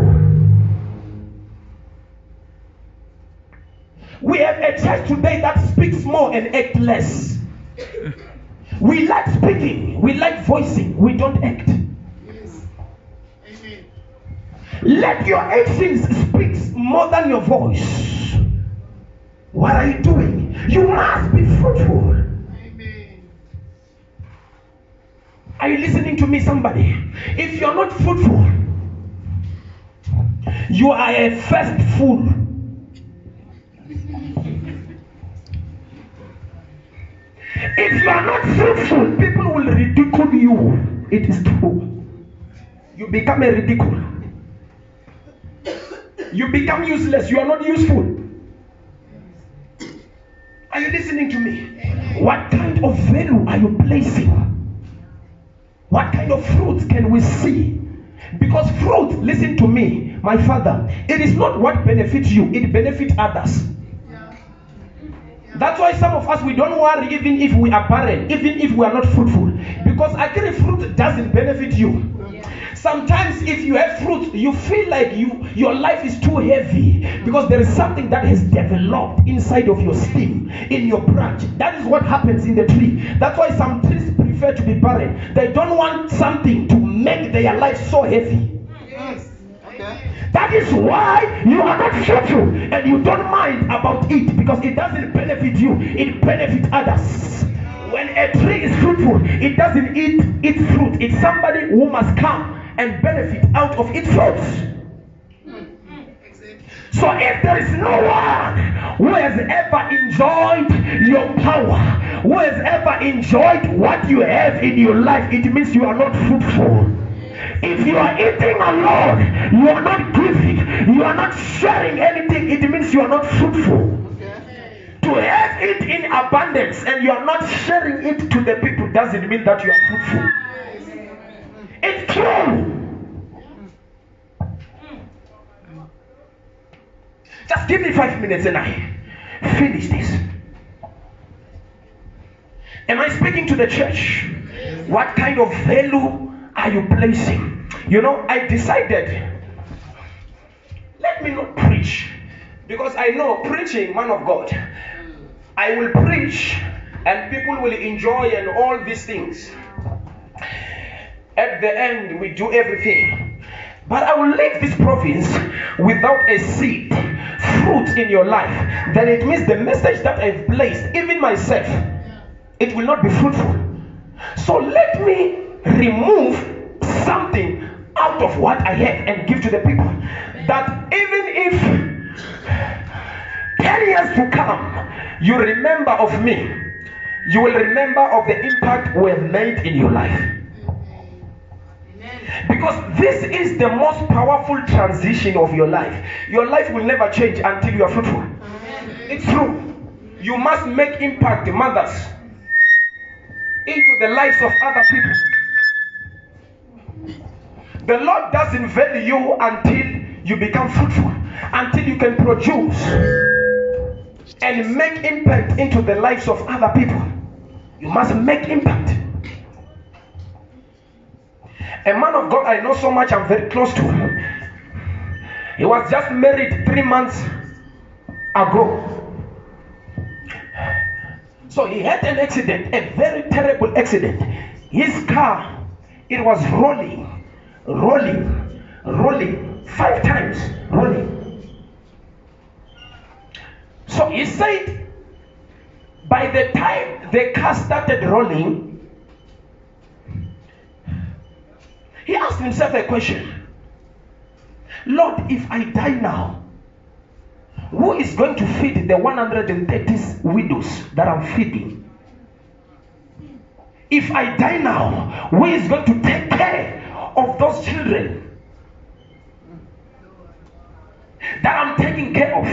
We have a church today that speaks more and acts less. We like speaking, we like voicing, we don't act. Yes. Amen. Let your actions speak more than your voice. What are you doing? You must be fruitful. Amen. Are you listening to me, somebody? If you're not fruitful, you are a first fool. If you are not fruitful, people will ridicule you. It is true. You become a ridicule. You become useless. You are not useful. Are you listening to me? What kind of value are you placing? What kind of fruit can we see? Because fruit, listen to me, my father, it is not what benefits you, it benefits others. That's why some of us, we don't worry even if we are barren, even if we are not fruitful. Because actually fruit doesn't benefit you. Sometimes if you have fruit, you feel like your life is too heavy because there is something that has developed inside of your stem, in your branch. That is what happens in the tree. That's why some trees prefer to be barren. They don't want something to make their life so heavy. Yes. Okay. That is why you are not fruitful and you don't mind about it, because it doesn't benefit you, it benefits others. When a tree is fruitful, it doesn't eat its fruit. It's somebody who must come and benefit out of its fruits. So if there is no one who has ever enjoyed your power, who has ever enjoyed what you have in your life, it means you are not fruitful. If you are eating alone, you are not giving, you are not sharing anything, it means you are not fruitful. To have it in abundance and you are not sharing it to the people doesn't mean that you are fruitful. It's true. Just give me 5 minutes and I finish this. Am I speaking to the church? What kind of value are you placing? You know, I decided, let me not preach, because I know preaching, man of God, I will preach and people will enjoy and all these things. At the end, we do everything. But I will leave this province without a seed, fruit in your life. Then it means the message that I've placed, even myself, it will not be fruitful. So let me remove something out of what I have and give to the people. That even if 10 years to come, you remember of me, you will remember of the impact we have made in your life. Because this is the most powerful transition of your life. Your life will never change until you are fruitful. It's true. You must make impact, mothers, into the lives of other people. The Lord doesn't value you until you become fruitful, until you can produce and make impact into the lives of other people. You must make impact. A man of God I know so much, I'm very close to him. He was just married 3 months ago. So he had an accident, a very terrible accident. His car, it was rolling 5 times, rolling. So he said, by the time the car started rolling, he asked himself a question. Lord, if I die now, who is going to feed the 130 widows that I'm feeding? if I die now, who is going to take care of those children that I'm taking care of?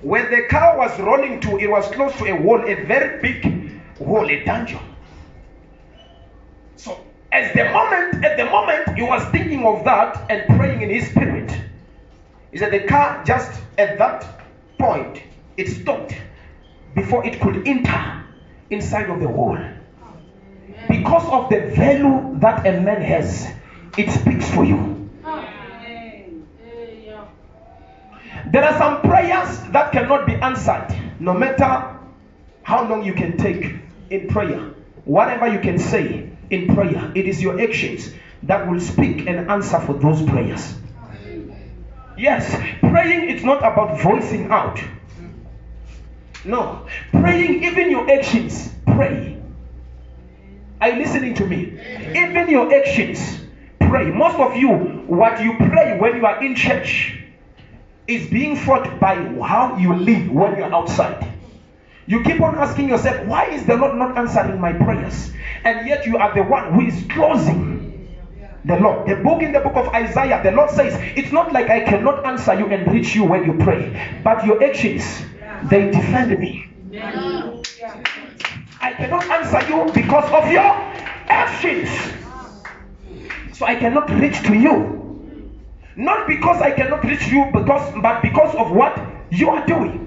When the car was rolling to, it was close to a wall, a very big wall, a dungeon. So at the moment he was thinking of that and praying in his spirit. He said the car just at that point, it stopped before it could enter inside of the wall. Because of the value that a man has, it speaks for you. There are some prayers that cannot be answered, no matter how long you can take in prayer. Whatever you can say in prayer, it is your actions that will speak and answer for those prayers. Yes, praying is not about voicing out. No, praying, even your actions, pray. Are you listening to me? Even your actions, pray. Most of you, what you pray when you are in church is being fought by how you live when you're outside. You keep on asking yourself, why is the Lord not answering my prayers? And yet you are the one who is closing the Lord. In the book of Isaiah, the Lord says, it's not like I cannot answer you and reach you when you pray, but your actions, they defend me. I cannot answer you because of your actions. So I cannot reach to you. Not because I cannot reach you, but because of what you are doing.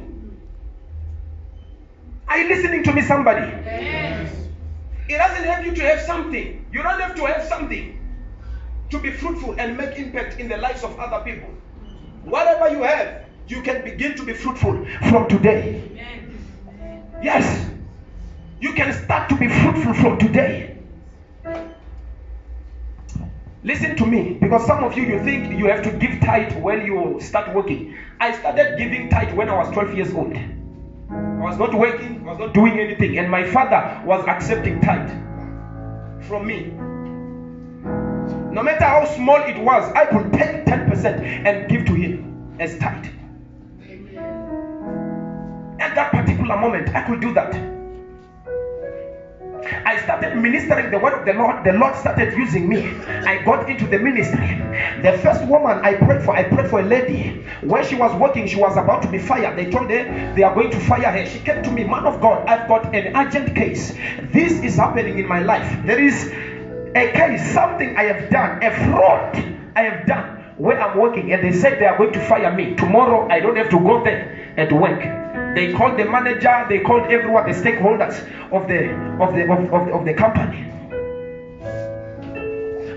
Are you listening to me, somebody? Yes. It doesn't help you to have something. You don't have to have something to be fruitful and make impact in the lives of other people. Whatever you have, you can begin to be fruitful from today. Yes. You can start to be fruitful from today. Listen to me, because some of you think you have to give tithe when you start working. I started giving tithe when I was 12 years old. I was not working, I was not doing anything, and my father was accepting tithe from me. No matter how small it was, I could take 10% and give to him as tithe. At that particular moment, I could do that. I started ministering the word of the Lord. The Lord started using me. I got into the ministry. The first woman I prayed for a lady. When she was working, she was about to be fired. They told her they are going to fire her. She came to me, man of God, I've got an urgent case. This is happening in my life. There is a case, something I have done, a fraud I have done where I'm working, and they said they are going to fire me. Tomorrow I don't have to go there and work. They called the manager, they called everyone, the stakeholders of the company.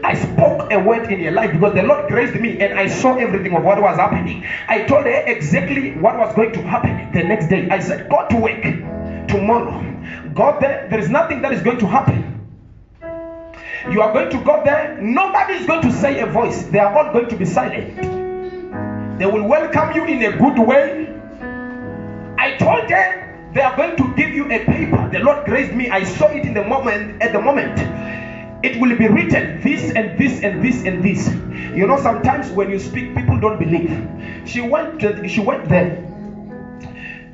I spoke a word in her life because the Lord graced me and I saw everything of what was happening. I told her exactly what was going to happen the next day. I said, go to work tomorrow. Go there, there is nothing that is going to happen. You are going to go there, nobody is going to say a voice. They are all going to be silent. They will welcome you in a good way. I told them they are going to give you a paper. The Lord graced me. I saw it in the moment. At the moment, it will be written this and this and this and this. You know, sometimes when you speak, people don't believe. She went there.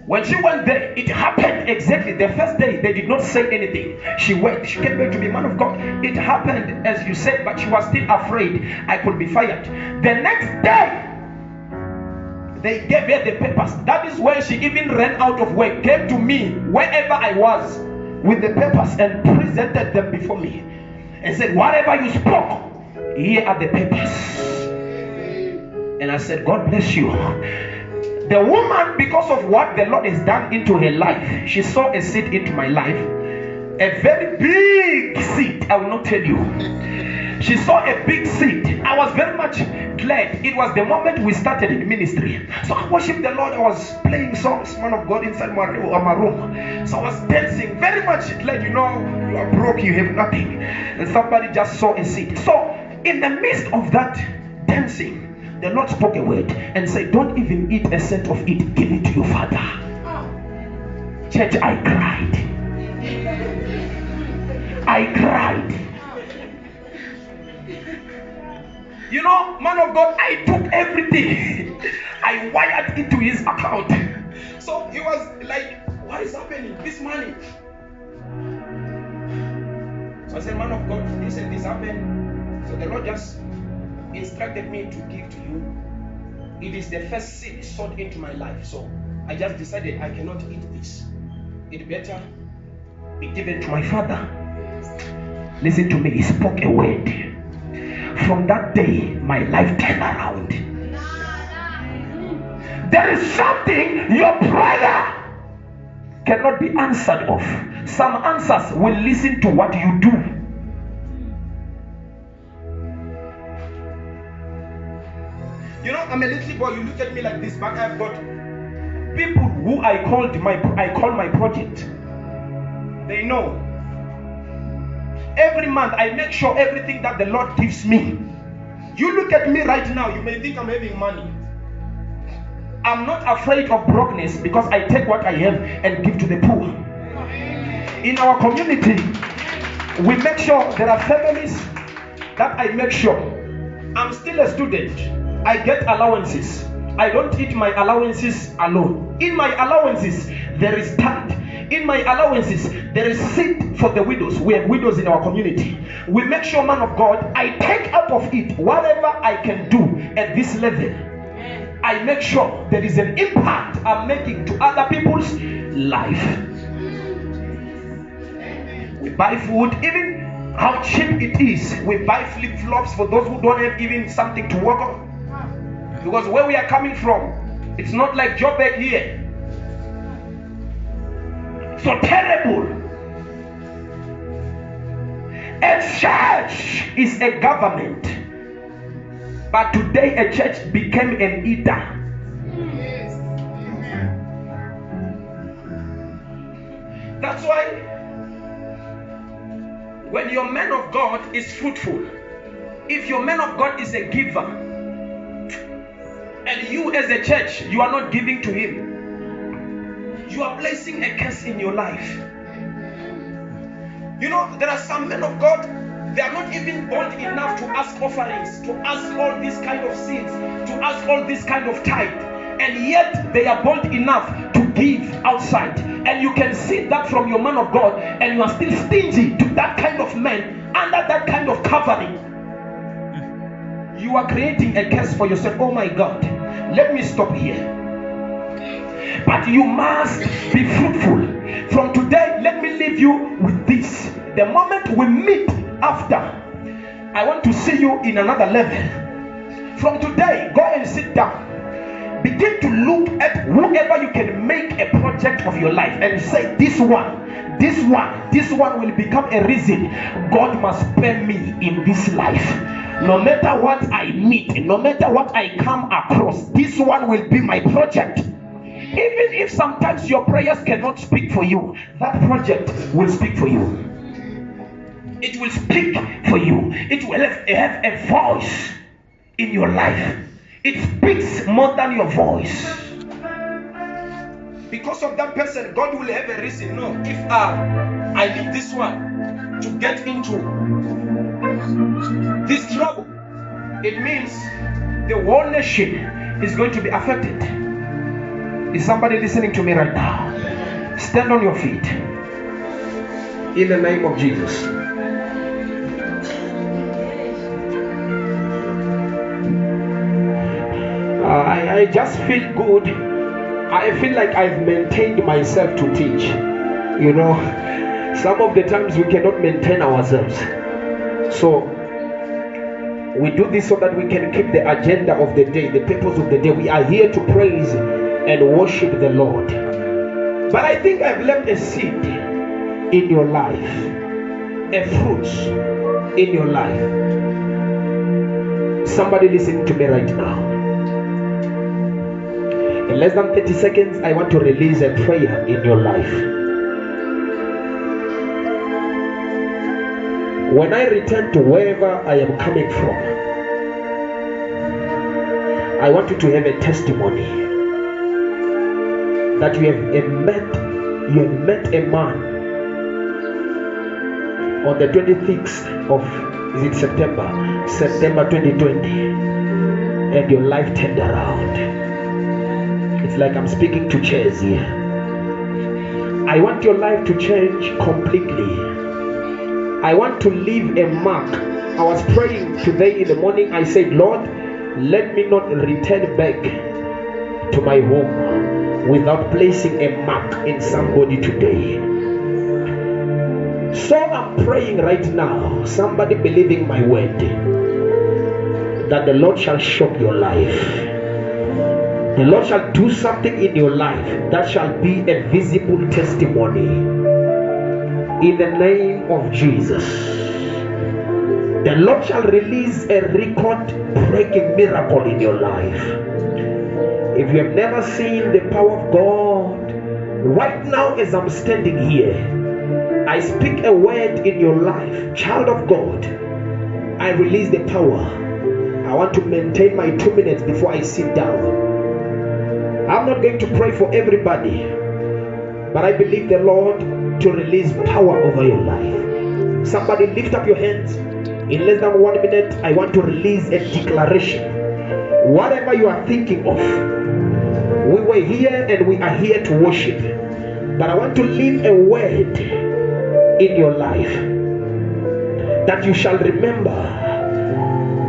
When she went there, it happened exactly. The first day, they did not say anything. She went. She came back to be man of God. It happened as you said, but she was still afraid I could be fired. The next day, they gave her the papers. That is when she even ran out of work, came to me wherever I was with the papers and presented them before me and said, whatever you spoke, here are the papers. And I said, God bless you. The woman, because of what the Lord has done into her life, she saw a seed into my life, a very big seed. I will not tell you. She saw a big seed. I was very much glad. It was the moment we started in ministry. So I worshiped the Lord. I was playing songs, man of God, inside my room. So I was dancing, very much glad. You know, you are broke, you have nothing. And somebody just saw a seed. So in the midst of that dancing, the Lord spoke a word and said, don't even eat a cent of it. Give it to your father. Church, I cried. I cried. You know, man of God, I took everything. I wired into his account. So he was like, what is happening? This money. I said, man of God, this and this happened. So the Lord just instructed me to give to you. It is the first seed sowed into my life. So I just decided I cannot eat this. It better be given to my father. Listen to me, he spoke a word. From that day, my life turned around. There is something your prayer cannot be answered of. Some answers will listen to what you do. You know, I'm a little boy. You look at me like this, but I've got people who I call my project. They know. Every month I make sure everything that the Lord gives me. You look at me right now, you may think I'm having money. I'm not afraid of brokenness because I take what I have and give to the poor. In our community, we make sure there are families that I make sure. I'm still a student. I get allowances. I don't eat my allowances alone. In my allowances, there is tithe. In my allowances, there is seed for the widows. We have widows in our community. We make sure, man of God, I take out of it whatever I can do at this level. I make sure there is an impact I'm making to other people's life. We buy food, even how cheap it is. We buy flip-flops for those who don't have even something to work on. Because where we are coming from, it's not like Joburg here. So terrible. A church is a government, but today a church became an eater. That's why when your man of God is fruitful, if your man of God is a giver, and you as a church, you are not giving to him, you are placing a curse in your life. You know, there are some men of God, they are not even bold enough to ask offerings, to ask all these kind of seeds, to ask all this kind of tithe, and yet they are bold enough to give outside. And you can see that from your man of God, and you are still stingy to that kind of man under that kind of covering. You are creating a curse for yourself. Oh my God, let me stop here. But you must be fruitful. From today, let me leave you with this. The moment we meet after, I want to see you in another level. From today, go and sit down. Begin to look at whoever you can make a project of your life and say, this one will become a reason God must spare me in this life. No matter what I meet, no matter what I come across, this one will be my project. Even if sometimes your prayers cannot speak for you, that project will speak for you. It will speak for you. It will have a voice in your life. It speaks more than your voice. Because of that person, God will have a reason. No, if I need this one to get into this trouble, it means the whole nation is going to be affected. Is somebody listening to me right now? Stand on your feet. In the name of Jesus. I just feel good. I feel like I've maintained myself to teach. You know, some of the times we cannot maintain ourselves. So we do this so that we can keep the agenda of the day, the purpose of the day. We are here to praise and worship the Lord. But I think I've left a seed in your life, a fruit in your life. Somebody listening to me right now. In less than 30 seconds, I want to release a prayer in your life. When I return to wherever I am coming from, I want you to have a testimony that you have met a man on the 26th of September 2020, and your life turned around. It's like I'm speaking to chairs here. I want your life to change completely. I want to leave a mark. I was praying today in the morning. I said, Lord, let me not return back to my home without placing a mark in somebody today. So I'm praying right now, somebody believing my word, that the Lord shall shock your life. The Lord shall do something in your life that shall be a visible testimony. In the name of Jesus. The Lord shall release a record-breaking miracle in your life. If you have never seen the power of God, right now as I'm standing here, I speak a word in your life. Child of God, I release the power. I want to maintain my 2 minutes before I sit down. I'm not going to pray for everybody, but I believe the Lord to release power over your life. Somebody lift up your hands. In less than 1 minute, I want to release a declaration. Whatever you are thinking of, we were here and we are here to worship. But I want to leave a word in your life that you shall remember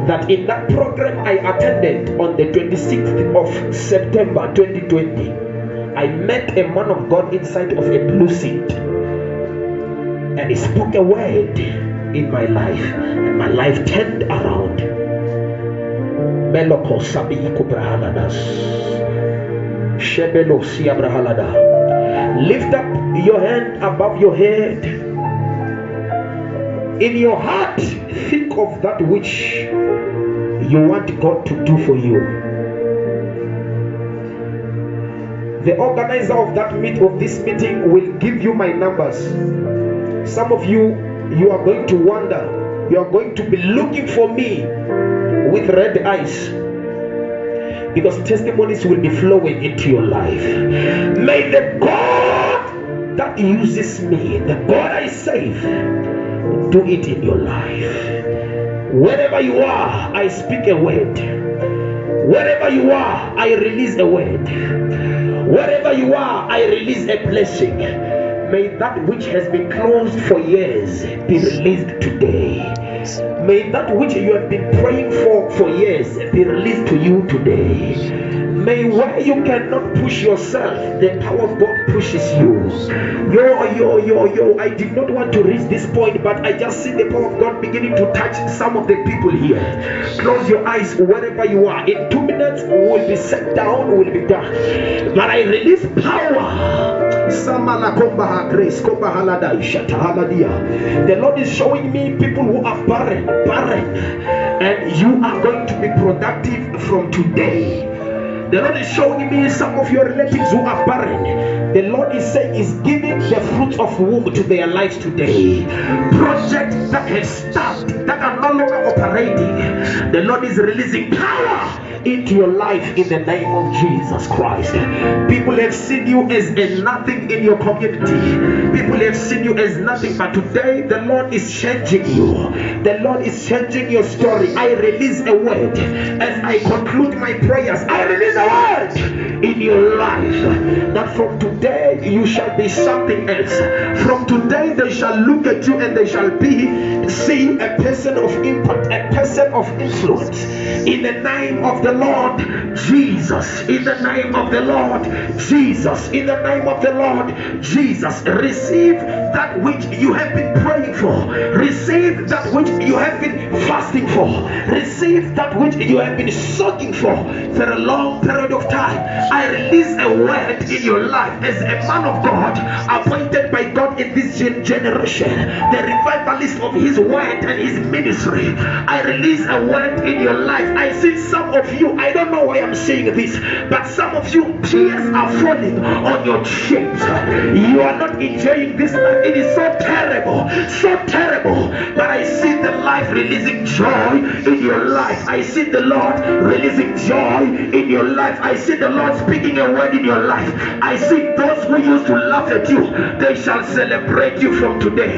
that in that program I attended on the 26th of September 2020, I met a man of God inside of a blue seat, and he spoke a word in my life, and my life turned around. Meloko sabi kubrahaladas. Shebelo siabrahalada. Lift up your hand above your head. In your heart, think of that which you want God to do for you. The organizer of this meeting will give you my numbers. Some of you are going to wonder. You are going to be looking for me with red eyes, because testimonies will be flowing into your life. May the God that uses me, the God I save, do it in your life. Wherever you are, I speak a word. Wherever you are, I release a word. Wherever you are, I release a blessing. May that which has been closed for years be released today. May that which you have been praying for years be released to you today. May where you cannot push yourself, the power of God pushes you. I did not want to reach this point, but I just see the power of God beginning to touch some of the people here. Close your eyes wherever you are. In 2 minutes, we will be set down, we will be done. But I release power. The Lord is showing me people who are barren, and you are going to be productive from today. The Lord is showing me some of your relatives who are barren. The Lord is saying is giving the fruits of womb to their lives today. Projects that have stopped, that are no longer operating, the Lord is releasing power into your life in the name of Jesus Christ. People have seen you as a nothing in your community. People have seen you as nothing, but today the Lord is changing you. The Lord is changing your story. I release a word as I conclude my prayers. I release a word in your life that from today you shall be something else. From today they shall look at you and they shall be seeing a person of impact, a person of influence. In the name of the Lord Jesus, in the name of the Lord Jesus, in the name of the Lord Jesus, receive that which you have been praying for. Receive that which you have been fasting for. Receive that which you have been soaking for a long period of time. I release a word in your life as a man of God, appointed by God in this generation, the revivalist of his word and his ministry. I release a word in your life. I see some of you, I don't know why I'm saying this, but some of you, tears are falling on your cheeks. You are not enjoying this life. It is so terrible, but I see the light life releasing joy in your life. I see the Lord releasing joy in your life. I see the Lord speaking a word in your life. I see those who used to laugh at you, they shall celebrate you from today.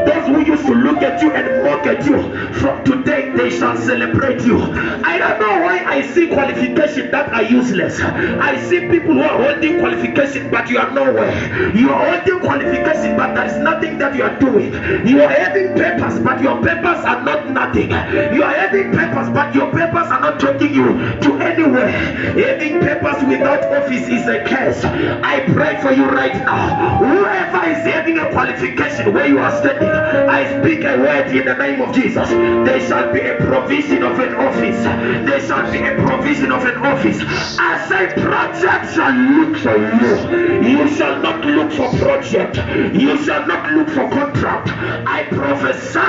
Those who used to look at you and mock at you, from today they shall celebrate you. I don't know why I see qualifications that are useless. I see people who are holding qualifications but you are nowhere. You are holding qualifications but there is nothing that you are doing. You are having papers but your papers are not nothing. You are having papers but your papers are not taking you to anywhere. Having papers without office is a curse. I pray for you right now. Whoever is having a qualification where you are standing, I speak a word in the name of Jesus. There shall be a provision of an office. There shall be a provision of an office. As a project shall look for you. You shall not look for project. You shall not look for contract. I prophesy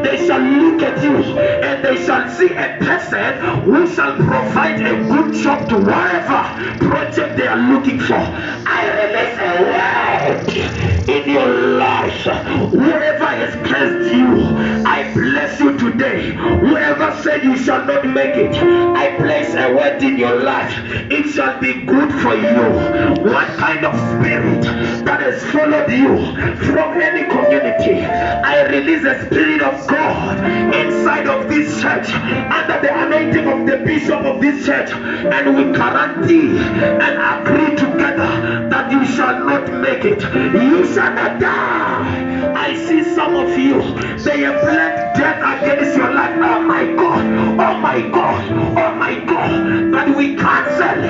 they shall look at you and they shall see a person who shall provide a good job to whatever project they are looking for. I release a word in your life. Whoever has cursed you, I bless you today. Whoever said you shall not make it, I place a word in your life. It shall be good for you. What kind of spirit that has followed you from any community, I release the Spirit of God inside of this church under the anointing of the bishop of this church, and we guarantee and agree together that you shall not make it. You shall not die. I see some of you, they have planned death against your life. Oh my God, oh my God, oh my God. But we cancel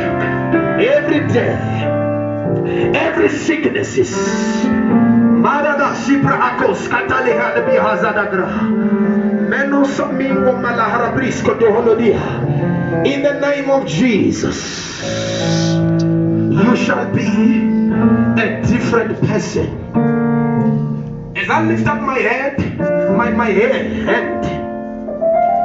every death, every sicknesses. In the name of Jesus, you shall be a different person. As I lift up my head, my hand,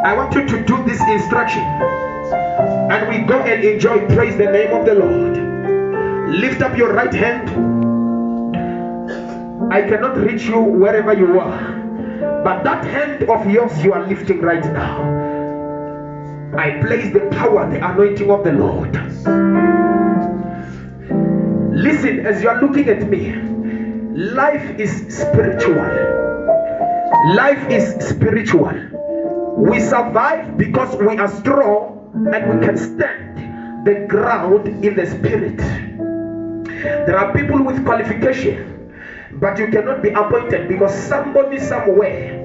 I want you to do this instruction, and we go and enjoy. Praise the name of the Lord. Lift up your right hand. I cannot reach you wherever you are, but that hand of yours you are lifting right now, I place the power, the anointing of the Lord. Listen, as you are looking at me, life is spiritual. Life is spiritual. We survive because we are strong and we can stand the ground in the spirit. There are people with qualification, but you cannot be appointed because somebody somewhere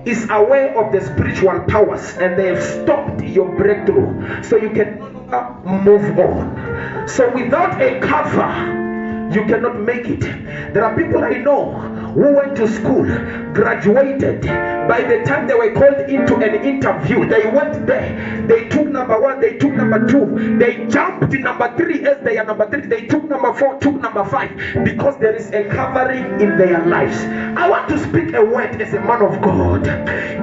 is aware of the spiritual powers and they have stopped your breakthrough, so you can move on. So without a cover, you cannot make it. There are people I know who went to school, graduated. By the time they were called into an interview, they went there, they took number 1, they took number 2, they jumped to number 3 as they are number 3, they took number 4, took number 5, because there is a covering in their lives. I want to speak a word as a man of God.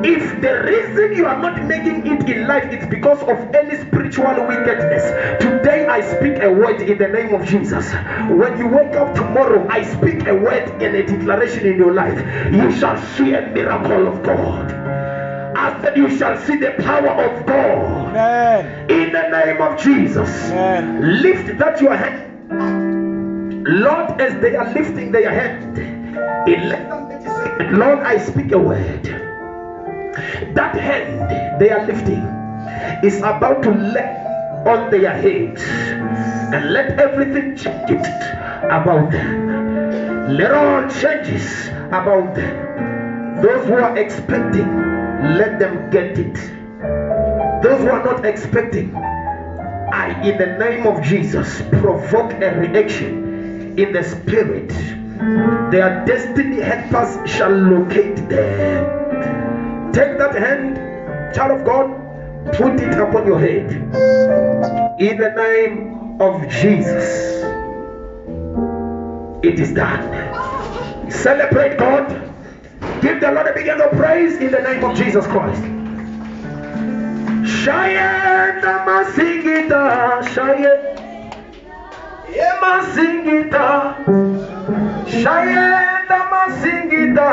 If the reason you are not making it in life is because of any spiritual wickedness, today I speak a word in the name of Jesus. When you wake up tomorrow, I speak a word and a declaration in your life. You shall see a miracle of God. After you shall see the power of God. Amen. In the name of Jesus. Amen. Lift that your hand. Lord, as they are lifting their hand, in Lord, I speak a word. That hand they are lifting is about to let on their heads and let everything change about them. Let all changes about them. Those who are expecting, let them get it. Those who are not expecting, I, in the name of Jesus, provoke a reaction in the spirit. Their destiny helpers shall locate them. Take that hand, child of God, put it upon your head. In the name of Jesus, it is done. Celebrate God. Give the Lord a big hand of praise in the name of Jesus Christ. Shayana masingita, shayana masingita, shayana masingita,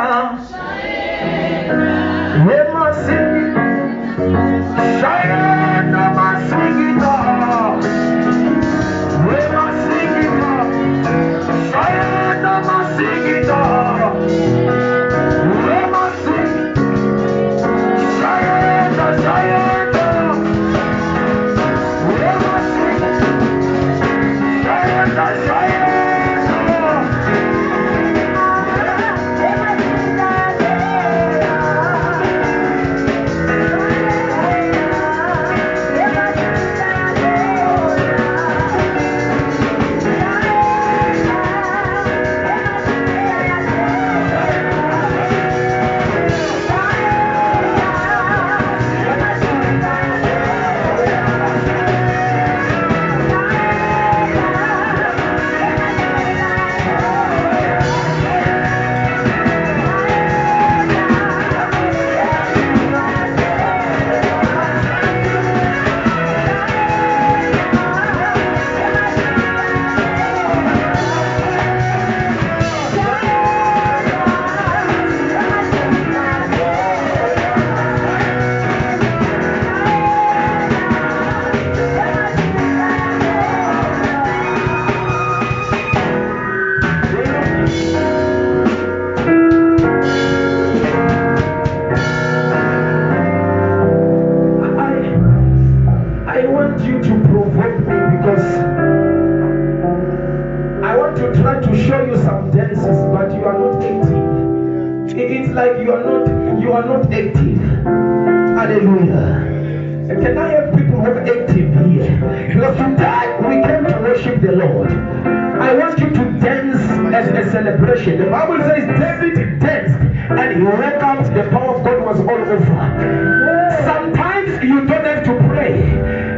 The Bible says David danced and he reckoned the power of God was all over. Sometimes you don't have to pray.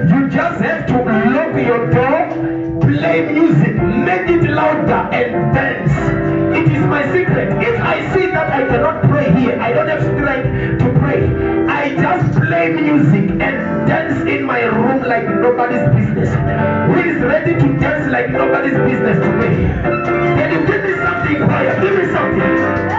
You just have to lock your door, play music, make it louder and dance. It is my secret. If I see that I cannot pray here, I don't have strength to pray, I just play music and dance in my room like nobody's business. Who is ready to dance like nobody's business today? Can you give me something higher? Give me something.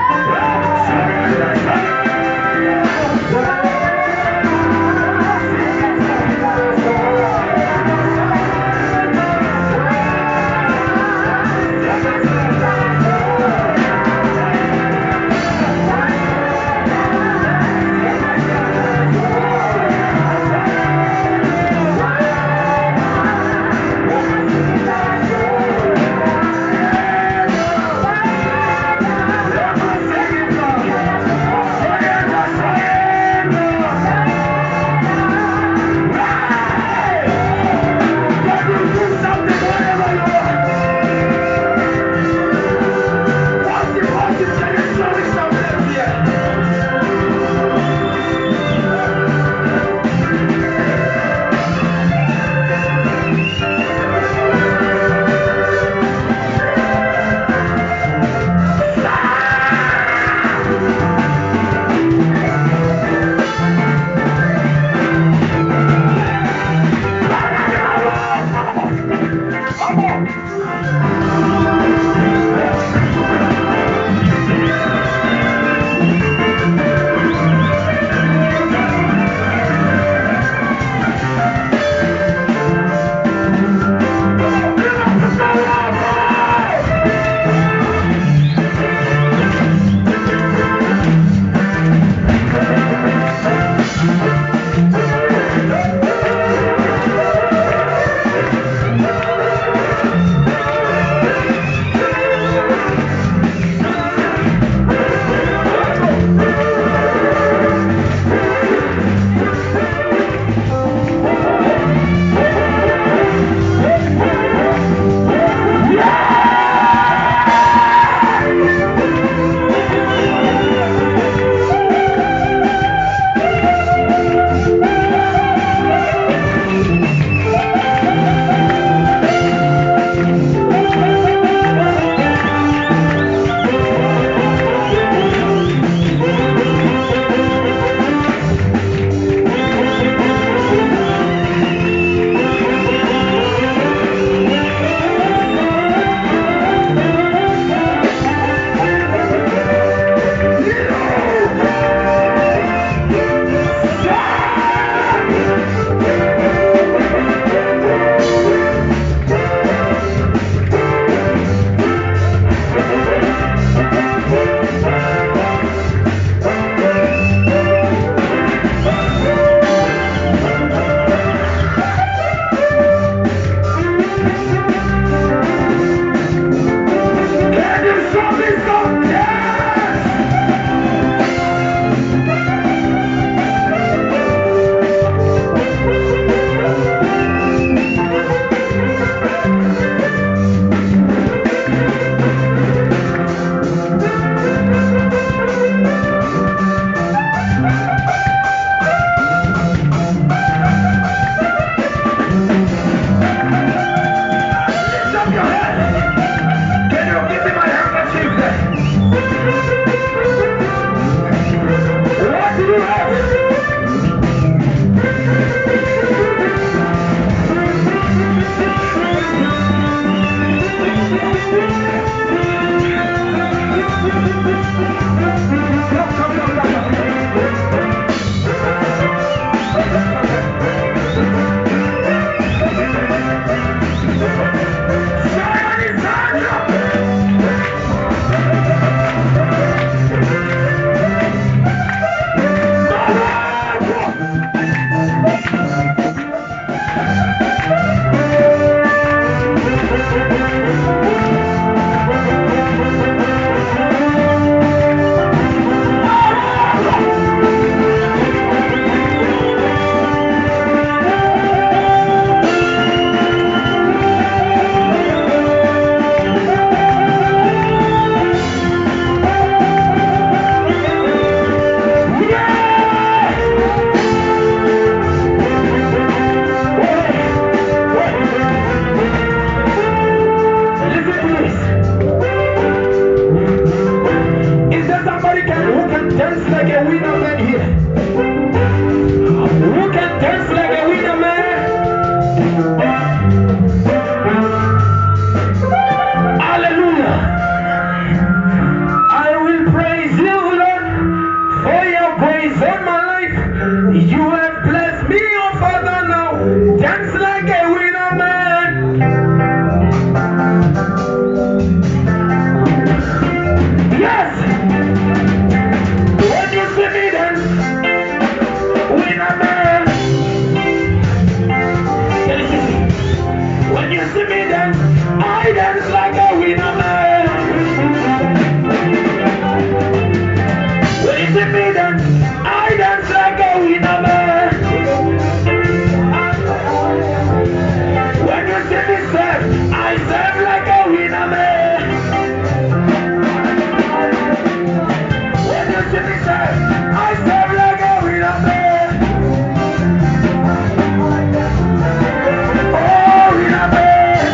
You have blessed me, oh Father, now. Dance like a winner man. Yes. When you see me dance, winner man. When you see me dance, I dance like a winner man. When you see me dance, I dance like a winner man. When you see me serve, I serve like a winner man. When you see me serve, I serve like a winner man. Oh, winner man.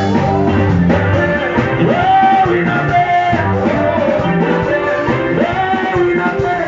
Oh, winner man. Oh, winner man.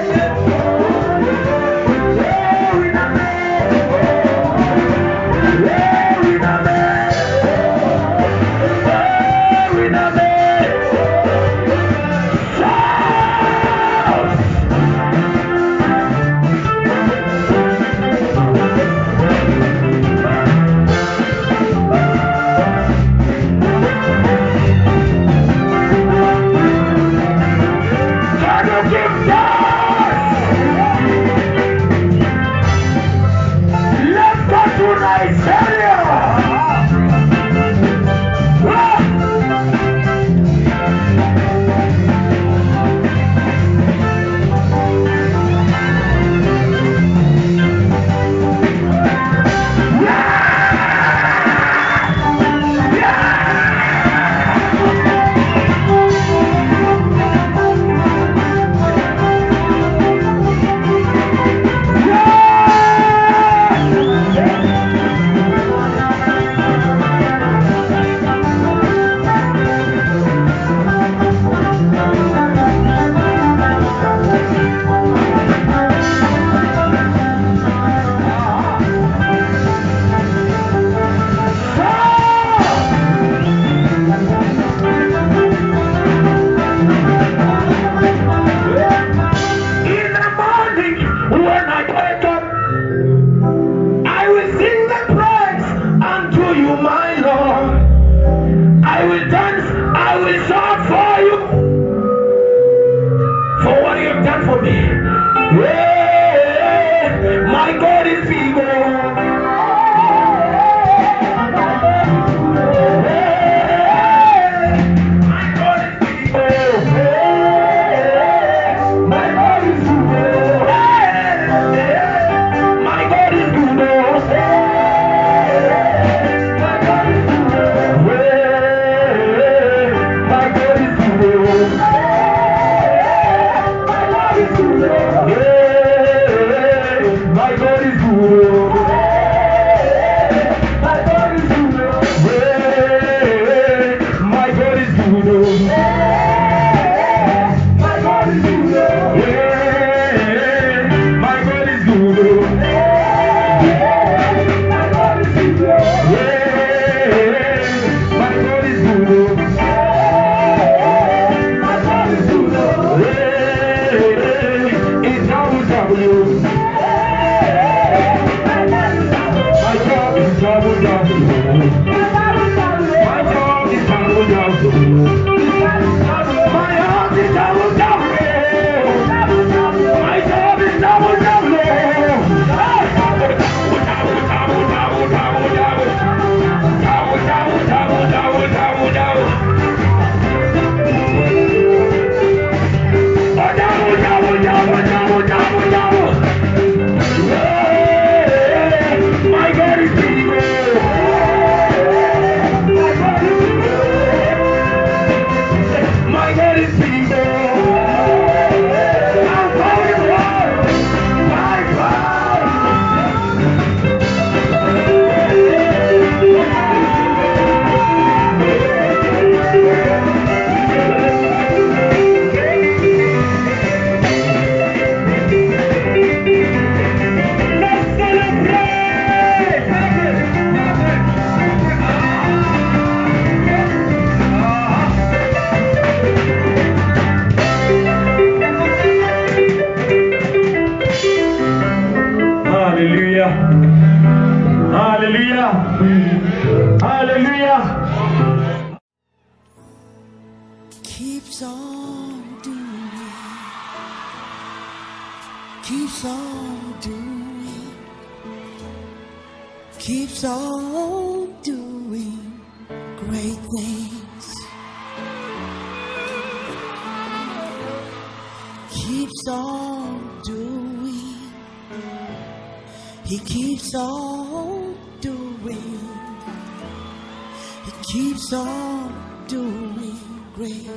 My God is good. Hallelujah. Hallelujah. Hallelujah. Keeps on doing, keeps on doing, keeps on doing great things. Keeps on doing, he keeps on doing, he keeps on doing great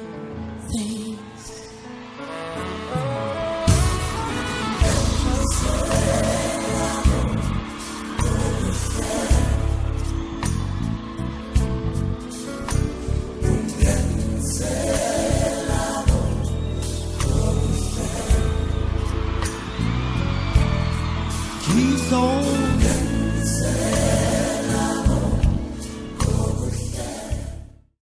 things. Keeps on